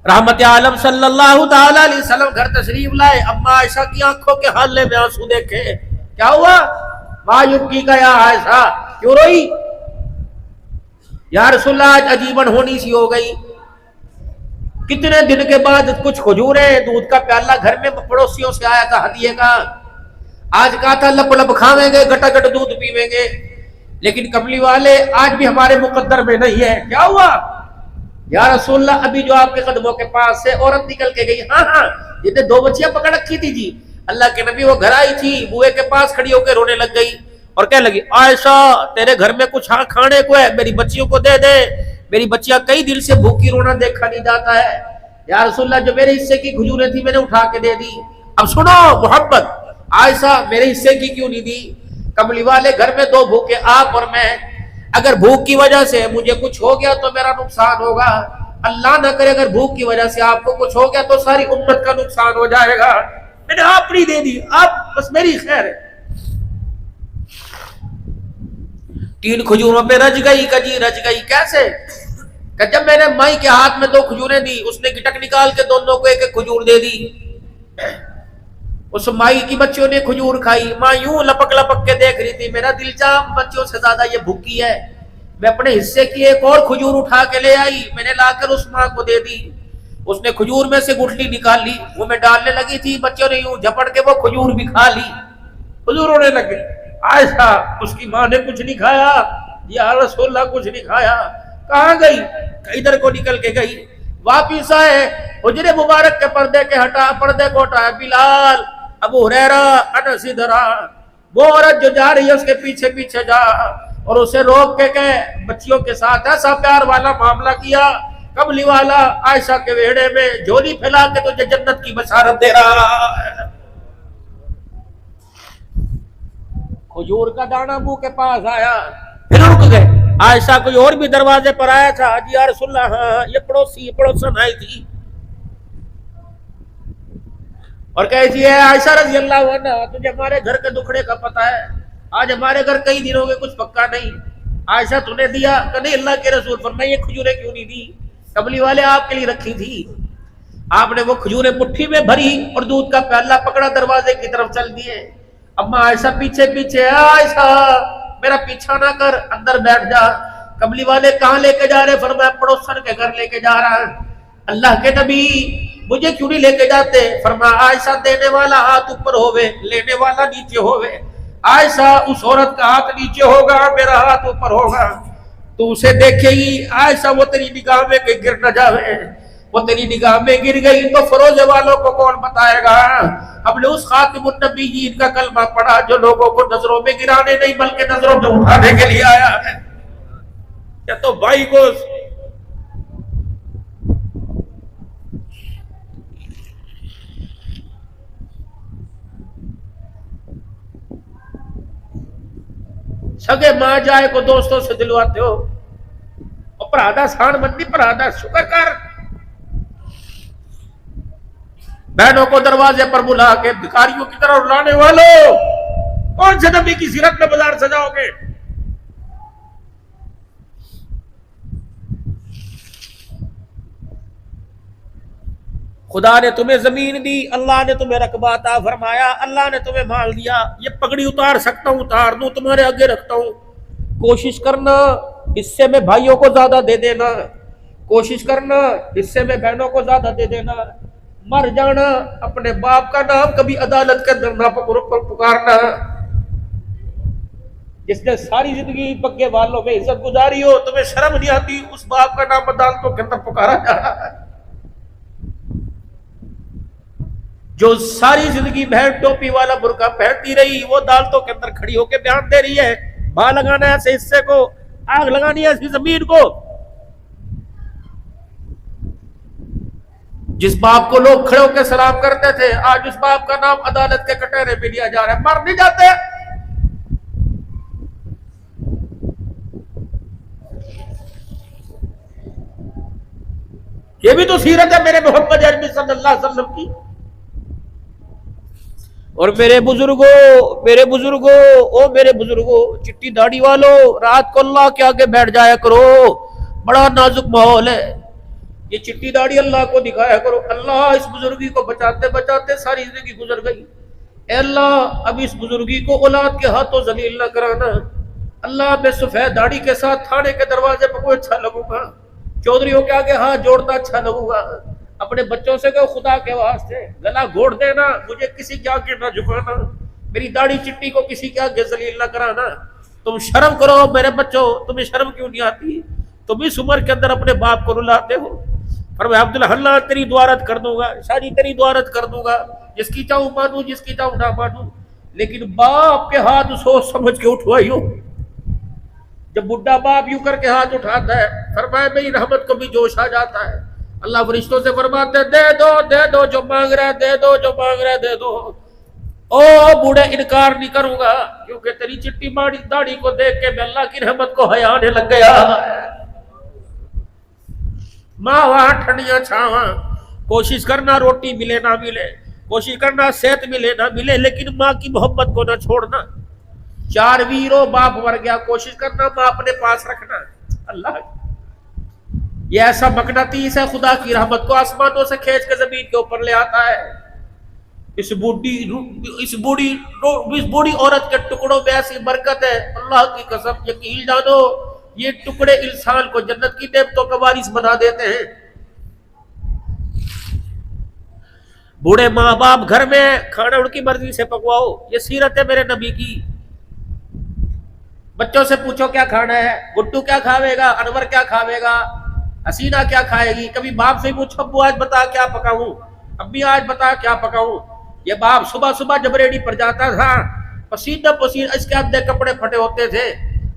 A: رحمت عالم صلی اللہ تعالی علیہ وسلم گھر تشریف لائے. اما عائشہ کی آنکھوں کے حالے میں آنسو دیکھے. کیا ہوا؟ ما یبکی کا یا عائشہ، کیوں روئی؟ یا رسول اللہ آج عجیباً ہونی سی ہو گئی. کتنے دن کے بعد کچھ کھجوریں، دودھ کا پیالہ گھر میں پڑوسیوں سے آیا تھا ہدیے کا. آج کہا تھا لپ لپ کھاویں گے، گٹا گٹ دودھ پیویں گے، لیکن کملی والے آج بھی ہمارے مقدر میں نہیں ہے. کیا ہوا؟ یا رسول اللہ ابھی جو آپ کے قدموں کے پاس سے عورت نکل کے گئی. ہاں یہ 2 بچیاں پکڑ رکھی تھی جی. اللہ کے نبی وہ گھر آئی تھی، بوئے کے پاس کھڑی ہو کے رونے لگ گئی اور کہنے لگی عائشہ تیرے گھر میں کچھ کھانے کو ہے، میری بچیوں کو دے دے، میری بچیاں کئی دن سے بھوکی رونا دیکھا نہیں جاتا ہے. یا رسول اللہ جو میرے حصے کی کھجوریں تھی میں نے اٹھا کے دے دی. اب سنو محبت، عائشہ میرے حصے کی کیوں نہیں دی؟ کملی والے گھر میں 2 بھوکے آپ اور میں، اگر بھوک کی وجہ سے مجھے کچھ ہو گیا تو میرا نقصان ہوگا. اللہ نہ کرے اگر بھوک کی وجہ سے آپ کو کچھ ہو گیا تو ساری امت کا نقصان ہو جائے گا. میں نے آپ نہیں دے دی، آپ بس میری خیر ہے. 3 کھجوروں پہ رج گئی. کجی رج گئی کیسے؟ کہ جب میں نے مائی کے ہاتھ میں 2 کھجوریں دی، اس نے گٹک نکال کے دونوں کو 1 کھجور دے دی. اس مائی کی بچیوں نے کھجور کھائی. ماں یوں لپک لپک کے دیکھ رہی تھی، میرا دل چاہ بچوں سے زیادہ یہ بھوکی ہے. میں اپنے حصے کی 1 اور کھجور اٹھا کے لے آئی، میں نے لا کر اس ماں کو دے دی. اس نے کھجور میں سے گٹلی نکال لی، وہ میں ڈالنے لگی تھی، بچوں نے یوں جھپٹ کے وہ کھجور بھی کھا لی. کھجور ہونے لگے. عائشہ اس کی ماں نے کچھ نہیں کھایا. یا رسول اللہ کچھ نہیں کھایا. کہاں گئی؟ ادھر کو نکل کے گئی. واپس آئے، حجرے مبارک کے پردے کو ہٹایا. بلال، ابو ہریرہ، انس ادھر آ. وہ عورت جو جا رہی ہے اس کے پیچھے پیچھے جا اور اسے روک کے کہ بچیوں کے ساتھ ایسا پیار والا معاملہ کیا. کملی والا عائشہ کے ویڑے میں جھولی پھیلا کے تجھے جنت کی بشارت دے رہا ہے. کھجور کا دانہ منہ کے پاس آیا، پھر رک گئے. عائشہ کوئی اور بھی دروازے پر آیا تھا. جی یا رسول اللہ، ہاں یہ پڑوسن آئی تھی اور کہے تھی اے عائشہ رضی اللہ عنہ تجھے ہمارے گھر کے دکھڑے کا پتہ ہے، آج ہمارے گھر کئی دن ہو گئے کچھ پکا نہیں. عائشہ تو نے دیا کہ نہیں اللہ کے رسول؟ فرمایا یہ کھجوریں کیوں نہیں دی؟ کملی والے آپ کے لیے رکھی تھی. آپ نے وہ کھجوریں مٹھی میں بھری اور دودھ کا پیالہ پکڑا، دروازے کی طرف چل دیے۔ اما عائشہ پیچھے پیچھے، عائشہ میرا پیچھا نہ کر، اندر بیٹھ جا۔ کملی والے کہاں لے کے جا رہے؟ فرمایا پڑوسن کے گھر لے کے جا رہا ہے۔ اللہ کے نبی مجھے کیوں نہیں لے کے جاتے؟ فرمایا عائشہ دینے والا ہاتھ اوپر ہوئے، لینے والا نیچے ہوئے۔ عائشہ اس عورت کا ہاتھ نیچے ہوگا، میرا ہاتھ اوپر ہوگا، تو اسے دیکھے گی عائشہ، وہ تیری نگاہ میں کہ گر نہ جاوے، وہ تیری نگاہ میں گر گئی تو فروزے والوں کو کون بتائے گا؟ ہم نے اس خاتم النبیین کا کلمہ پڑھا جو لوگوں کو نظروں میں گرانے نہیں بلکہ نظروں میں اٹھانے کے لیے آیا ہے۔ یا تو بھائی کو سگے ماں جائے کو دوستوں سے دلواتے ہو، اور پرادہ سان مندی پرادہ شکر کر۔ بہنوں کو دروازے پر بلا کے بھکاریوں کی طرح لانے والوں، کون سے نبی کی سیرت میں بازار سجاؤ گے؟ خدا نے تمہیں زمین دی، اللہ نے تمہیں رقبہ عطا فرمایا، اللہ نے تمہیں مال دیا، یہ پگڑی اتار سکتا ہوں اتار دوں، تمہارے آگے رکھتا ہوں، کوشش کرنا حصے میں بھائیوں کو زیادہ دے دینا، کوشش کرنا حصے میں بہنوں کو زیادہ دے دینا، مر جانا اپنے باپ کا نام کبھی عدالت کے اندر نہ پکارنا۔ جس نے ساری زندگی پکے والوں میں عزت گزاری ہو، تمہیں شرم نہیں آتی اس باپ کا نام عدالتوں کے اندر پکارا جا رہا ہے؟ جو ساری زندگی بہن ٹوپی والا برقع پہنتی رہی، وہ عدالتوں کے اندر کھڑی ہو کے بیان دے رہی ہے، بھا لگانا ہے ایسے حصے کو، آگ لگانی ہے ایسی زمین کو۔ جس باپ کو لوگ کھڑے ہو کے سلام کرتے تھے، آج اس باپ کا نام عدالت کے کٹہرے میں لیا جا رہا ہے، مر نہیں جاتے؟ یہ بھی تو سیرت ہے میرے محمد عربی صلی اللہ علیہ وسلم کی۔ اور میرے بزرگوں او میرے بزرگوں، چٹی داڑھی والوں، رات کو اللہ کے آگے بیٹھ جایا کرو، بڑا نازک ماحول ہے، یہ چٹی داڑھی اللہ کو دکھایا کرو۔ اللہ اس بزرگی کو بچاتے بچاتے ساری زندگی گزر گئی، اے اللہ اب اس بزرگی کو اولاد کے ہاتھوں ذلیل نہ کرانا۔ اللہ میں سفید داڑھی کے ساتھ تھانے کے دروازے پر کوئی اچھا لگوں گا، چودھریوں کے آگے ہاتھ جوڑتا اچھا لگوں گا، اپنے بچوں سے کہو خدا کے واسطے گلا گھوڑ دینا، مجھے کسی کے آگے نہ جھکانا، میری داڑھی چٹی کو کسی کے آگے ذلیل نہ کرانا۔ تم شرم کرو میرے بچوں، تمہیں شرم کیوں نہیں آتی؟ تم اس عمر کے اندر اپنے باپ کو رلاتے ہو۔ فرمایا عبداللہ اللہ تیری دعا رد کر دوں گا، شادی تیری دعا رد کر دوں گا، جس کی چاہوں مانوں جس کی چاہوں نہ مانوں، لیکن باپ کے ہاتھ سوچ سمجھ کے اٹھوائیو۔ جب بڈھا باپ یوں کر کے ہاتھ اٹھاتا ہے، فرمایا میری رحمت کو بھی جوش آ جاتا ہے، اللہ فرشتوں سے فرماتے ہیں دے دو جو مانگ رہا ہے، دے دو جو مانگ رہا ہے دے دو۔ او بوڑھے انکار نہیں کروں گا، کیونکہ تیری چٹی ماڑی داڑھی کو دیکھ کے میں اللہ کی رحمت کو حیا آنے لگ گیا۔ ماں وہاں ٹھنڈیاں چھاواں، کوشش کرنا روٹی ملے نہ ملے، کوشش کرنا صحت ملے نہ ملے، لیکن ماں کی محبت کو نہ چھوڑنا۔ چار ویرو باپ مر گیا، کوشش کرنا ماں اپنے پاس رکھنا۔ اللہ یہ ایسا مقناطیس ہے خدا کی رحمت کو آسمانوں سے کھینچ کے زمین کے اوپر لے آتا ہے۔ اس بوڑھی عورت کے ٹکڑوں میں ایسی برکت ہے، اللہ کی قسم یقین جانو یہ ٹکڑے انسان کو جنت کی نعمتوں کا وارث بنا دیتے ہیں۔ بوڑھے ماں باپ گھر میں کھانا ان کی مرضی سے پکواؤ، یہ سیرت ہے میرے نبی کی۔ بچوں سے پوچھو کیا کھانا ہے، گڈو کیا کھاوے گا، انور کیا کھاوے گا، حسینہ کیا کھائے گی۔ کبھی باپ سے پوچھو ابو آج بتا کیا پکاؤں، ابھی آج بتا کیا پکاؤں۔ یہ باپ صبح صبح جب ریڈی پر جاتا تھا، پسینہ پسینہ اس کے آدھے کپڑے پھٹے ہوتے تھے،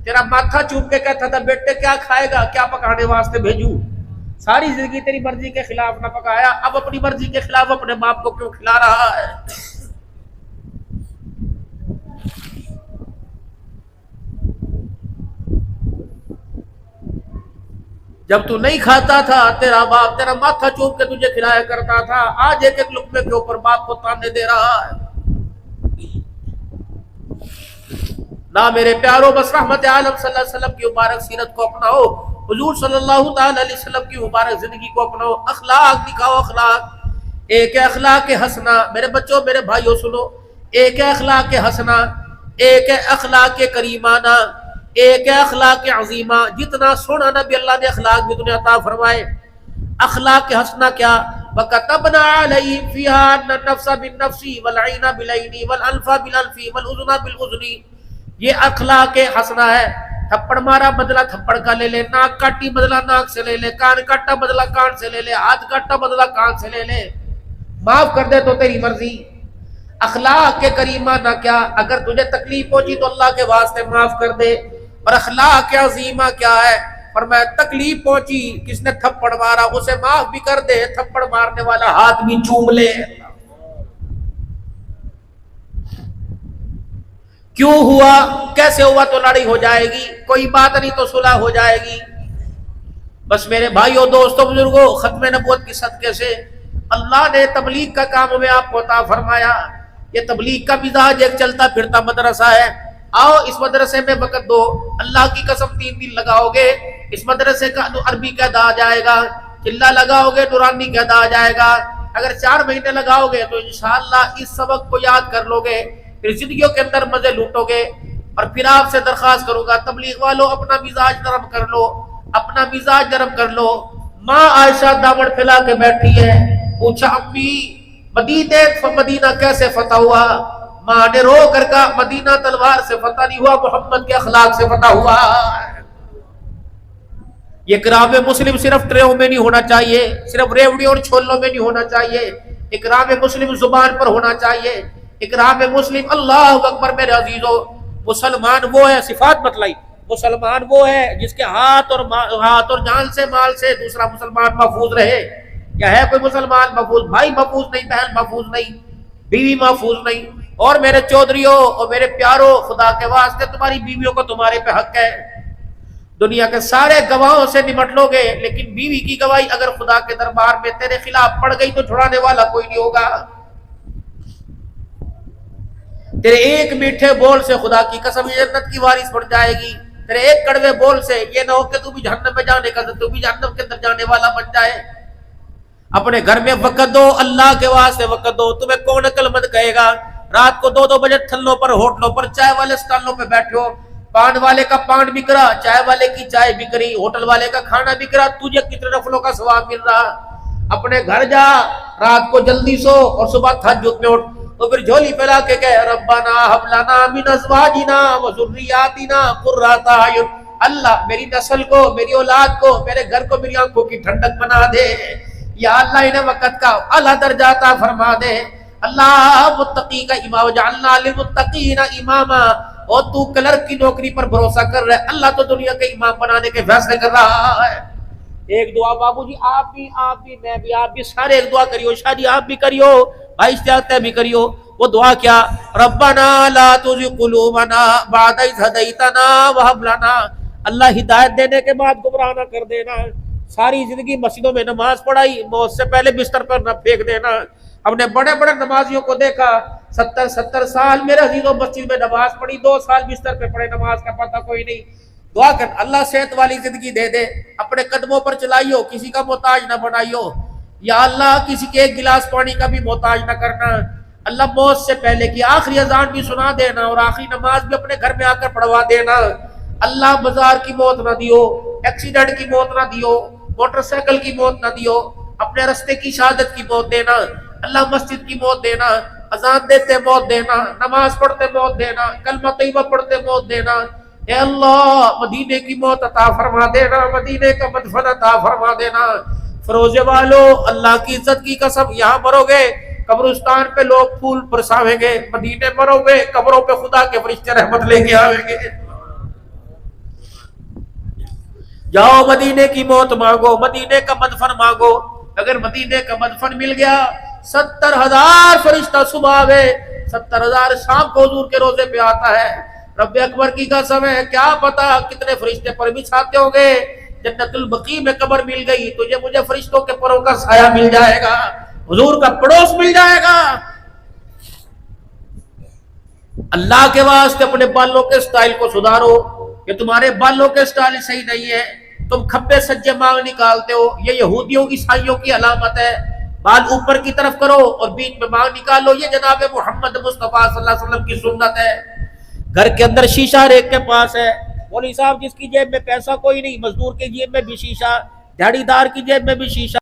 A: تیرا ماتھا چوم کے کہتا تھا بیٹے کیا کھائے گا، کیا پکانے واسطے بھیجوں۔ ساری زندگی تیری مرضی کے خلاف نہ پکایا، اب اپنی مرضی کے خلاف اپنے باپ کو کیوں کھلا رہا ہے؟ جب تو نہیں کھاتا تھا تیرا باپ تیرا ماتھا چوم کے تجھے کھلایا کرتا تھا، آج ایک ایک لقمے کے اوپر باپ کو تانے دے رہا ہے۔ نہ میرے پیاروں بس رحمت عالم صلی اللہ علیہ وسلم کی مبارک سیرت کو اپناؤ، حضور صلی اللہ تعالی علیہ وسلم کی مبارک زندگی کو اپناؤ، اخلاق دکھاؤ، اخلاق ایک ہے اخلاق حسنہ، میرے بچوں میرے بھائیوں سنو، ایک ہے اخلاق حسنہ، ایک ہے اخلاق کریمانہ، ایک ہے اخلاق عظیمہ۔ جتنا سونا نبی اللہ نے اخلاق بھی تمہیں عطا فرمائے۔ اخلاق حسنہ کیا؟ وَكَتَبْنَا عَلَيْهِمْ فِيهَا أَنَّ النَّفْسَ بِالنَّفْسِ وَالْعَيْنَ بِالْعَيْنِ وَالْأَنْفَ بِالْأَنْفِ وَالْأُذُنَ بِالْأُذُنِ۔ یہ اخلاق حسنہ ہے۔ تھپڑ مارا بدلہ تھپڑ کا لے لے، ناک کاٹی بدلہ ناک سے لے لے، کان کاٹا بدلہ کان سے لے لے، ہاتھ کاٹا بدلہ کان سے لے لے، معاف کر دے تو تیری مرضی۔ اخلاق کے کریمہ نہ کیا؟ اگر تجھے تکلیف پہنچی تو اللہ کے واسطے معاف کر دے۔ اور اخلاق عظیمہ کیا ہے؟ فرمایا تکلیف پہنچی، کس نے تھپڑ مارا اسے معاف بھی کر دے، تھپڑ مارنے والا ہاتھ بھی چوم لے۔ کیوں ہوا؟ کیسے ہوا؟ تو لڑائی ہو جائے گی، کوئی بات نہیں تو صلح ہو جائے گی۔ بس میرے بھائیوں دوستوں بزرگوں، ختم نبوت کی صدقے سے اللہ نے تبلیغ کا کام ہمیں آپ کو عطا فرمایا۔ یہ تبلیغ کا مزاج ایک چلتا پھرتا مدرسہ ہے۔ آؤ اس مدرسے میں وقت دو، اللہ کی قسم 3 دن لگاؤ گے، اس مدرسے کا عربی قاعدہ آ جائے گا، چلہ لگاؤ گے نورانی قاعدہ آ جائے گا۔ اگر 4 مہینے لگاؤ گے تو انشاءاللہ اس سبق کو یاد کر لو گے، پھر زندگیوں کے اندر مزے لوٹو گے۔ اور پھر آپ سے درخواست کروں گا تبلیغ والوں، اپنا مزاج نرم کر لو، اپنا مزاج نرم کر لو۔ ماں عائشہ دامن پھیلا کے بیٹھی ہے، پوچھا امی مدینہ کیسے فتح ہوا؟ ماں نے رو کر کہا مدینہ تلوار سے فتح نہیں ہوا، محمد کے اخلاق سے فتح ہوا۔ یہ اکرام مسلم صرف ٹریوں میں نہیں ہونا چاہیے، صرف ریوڑی اور چھولوں میں نہیں ہونا چاہیے، اکرام مسلم زبان پر ہونا چاہیے۔ اکرام مسلم، اللہ اکبر میرے عزیزو، مسلمان وہ ہے، صفات بتلائی، مسلمان وہ ہے جس کے ہاتھ اور جان سے مال سے دوسرا مسلمان محفوظ رہے۔ کیا ہے کوئی مسلمان محفوظ؟ بھائی محفوظ نہیں، بہن محفوظ نہیں، بیوی محفوظ نہیں۔ اور میرے چودھریوں اور میرے پیاروں، خدا کے واسطے تمہاری بیویوں کو تمہارے پہ حق ہے۔ دنیا کے سارے گواہوں سے نمٹ لو گے، لیکن بیوی کی گواہی اگر خدا کے دربار میں تیرے خلاف پڑ گئی تو چھڑانے والا کوئی نہیں ہوگا۔ تیرے ایک میٹھے بول سے خدا کی قسم جنت کی وارث بن جائے گی، تیرے ایک کڑوے بول سے یہ نہ ہو کہ تو بھی جہنم میں جانے کا، تو بھی جہنم کے اندر جانے والا بن جائے۔ اپنے گھر میں وقت دو، اللہ کے واسطے وقت دو۔ تمہیں کون عقل مند کہے گا رات کو 2 بجے تھلوں پر، ہوٹلوں پر، چائے والے سٹالوں پہ بیٹھے ہو، پان والے کا پان بک رہا، چائے والے کی چائے بک رہی، ہوٹل والے کا کھانا بک رہا، تجھے کتنے نفلوں کا ثواب مل رہا؟ اپنے گھر جا، رات کو جلدی سو اور صبح تہجد میں اٹھ، تو پھر جھولی پھیلا کے کہے ربنا ھب لنا من ازواجنا وذریاتنا قرۃ اعین، اللہ میری نسل کو، میری اولاد کو، میرے گھر کو میری آنکھوں کی ٹھنڈک بنا دے۔ یا اللہ انہیں وقت کا اعلیٰ درجہ عطا فرما دے۔ اللہ متقی کا امام، جعلنا للمتقین اماما، اور تو کلرک کی نوکری پر بھروسہ کر رہا ہے، اللہ تو دنیا کے امام بنانے کے فیصلے کر رہا ہے۔ ایک دعا بابو جی، آپ بھی میں بھی، آپ بھی سارے ایک دعا کریو، شادی آپ بھی کریو، بھائی اشتیاق بھی کریو۔ وہ دعا کیا؟ ربنا لا تزغ قلوبنا بعد اذ ہدیتنا وہب لنا، اللہ ہدایت دینے کے بعد گمراہ نہ کر دینا۔ ساری زندگی مسجدوں میں نماز پڑھائی، موت سے پہلے بستر پر نہ پھینک دینا۔ ہم نے بڑے بڑے نمازیوں کو دیکھا 70 سال میرے عزیزوں مسجد میں نماز پڑھی، 2 سال بستر پہ پڑے، نماز کا پتہ کوئی نہیں۔ دعا کر اللہ صحت والی زندگی دے دے، اپنے قدموں پر چلائیو، کسی کا محتاج نہ بنائیو۔ یا اللہ کسی کے ایک گلاس پانی کا بھی محتاج نہ کرنا۔ اللہ موت سے پہلے کی آخری اذان بھی سنا دینا، اور آخری نماز بھی اپنے گھر میں آ کر پڑھوا دینا۔ اللہ بازار کی موت نہ دیو، ایکسیڈنٹ کی موت نہ دیو، موٹر سائیکل کی موت نہ دیو، اپنے رستے کی شہادت کی موت دینا۔ اللہ مسجد کی موت دینا، اذان دیتے موت دینا، نماز پڑھتے موت دینا، کلمہ طیبہ پڑھتے موت دینا۔ اے اللہ مدینے کی موت عطا فرما دینا، مدینے کا مدفن عطا فرما دینا۔ فروزے والو اللہ کی عزت کی قسم، یہاں مرو گے قبرستان پہ لوگ پھول برساویں گے، مدینے مرو گے قبروں پہ خدا کے فرشتے رحمت لے کے آویں گے۔ جاؤ مدینے کی موت مانگو، مدینے کا مدفن مانگو۔ اگر مدینے کا مدفن مل گیا 70,000 فرشتہ صبح آوے، 70,000 شام کو حضور کے روزے پہ آتا ہے۔ رب اکبر کی قسم ہے، کیا پتا کتنے فرشتے پر بچھاتے ہوں گے۔ جنت البقیع میں قبر مل گئی، تجھے مجھے فرشتوں کے پروں کا سایہ مل جائے گا، حضور کا پڑوس مل جائے گا۔ اللہ کے واسطے اپنے بالوں کے سٹائل کو سدھارو، کہ تمہارے بالوں کے سٹائل صحیح نہیں ہے، تم کھبے سجے مانگ نکالتے ہو، یہ یہودیوں عیسائیوں کی علامت ہے۔ بال اوپر کی طرف کرو اور بیچ میں مانگ نکالو، یہ جناب محمد مصطفیٰ صلی اللہ علیہ وسلم کی سنت ہے۔ گھر کے اندر شیشہ ہر ایک کے پاس ہے، مولوی صاحب جس کی جیب میں پیسہ کوئی نہیں، مزدور کی جیب میں بھی شیشہ، دیہڑی دار کی جیب میں بھی شیشہ۔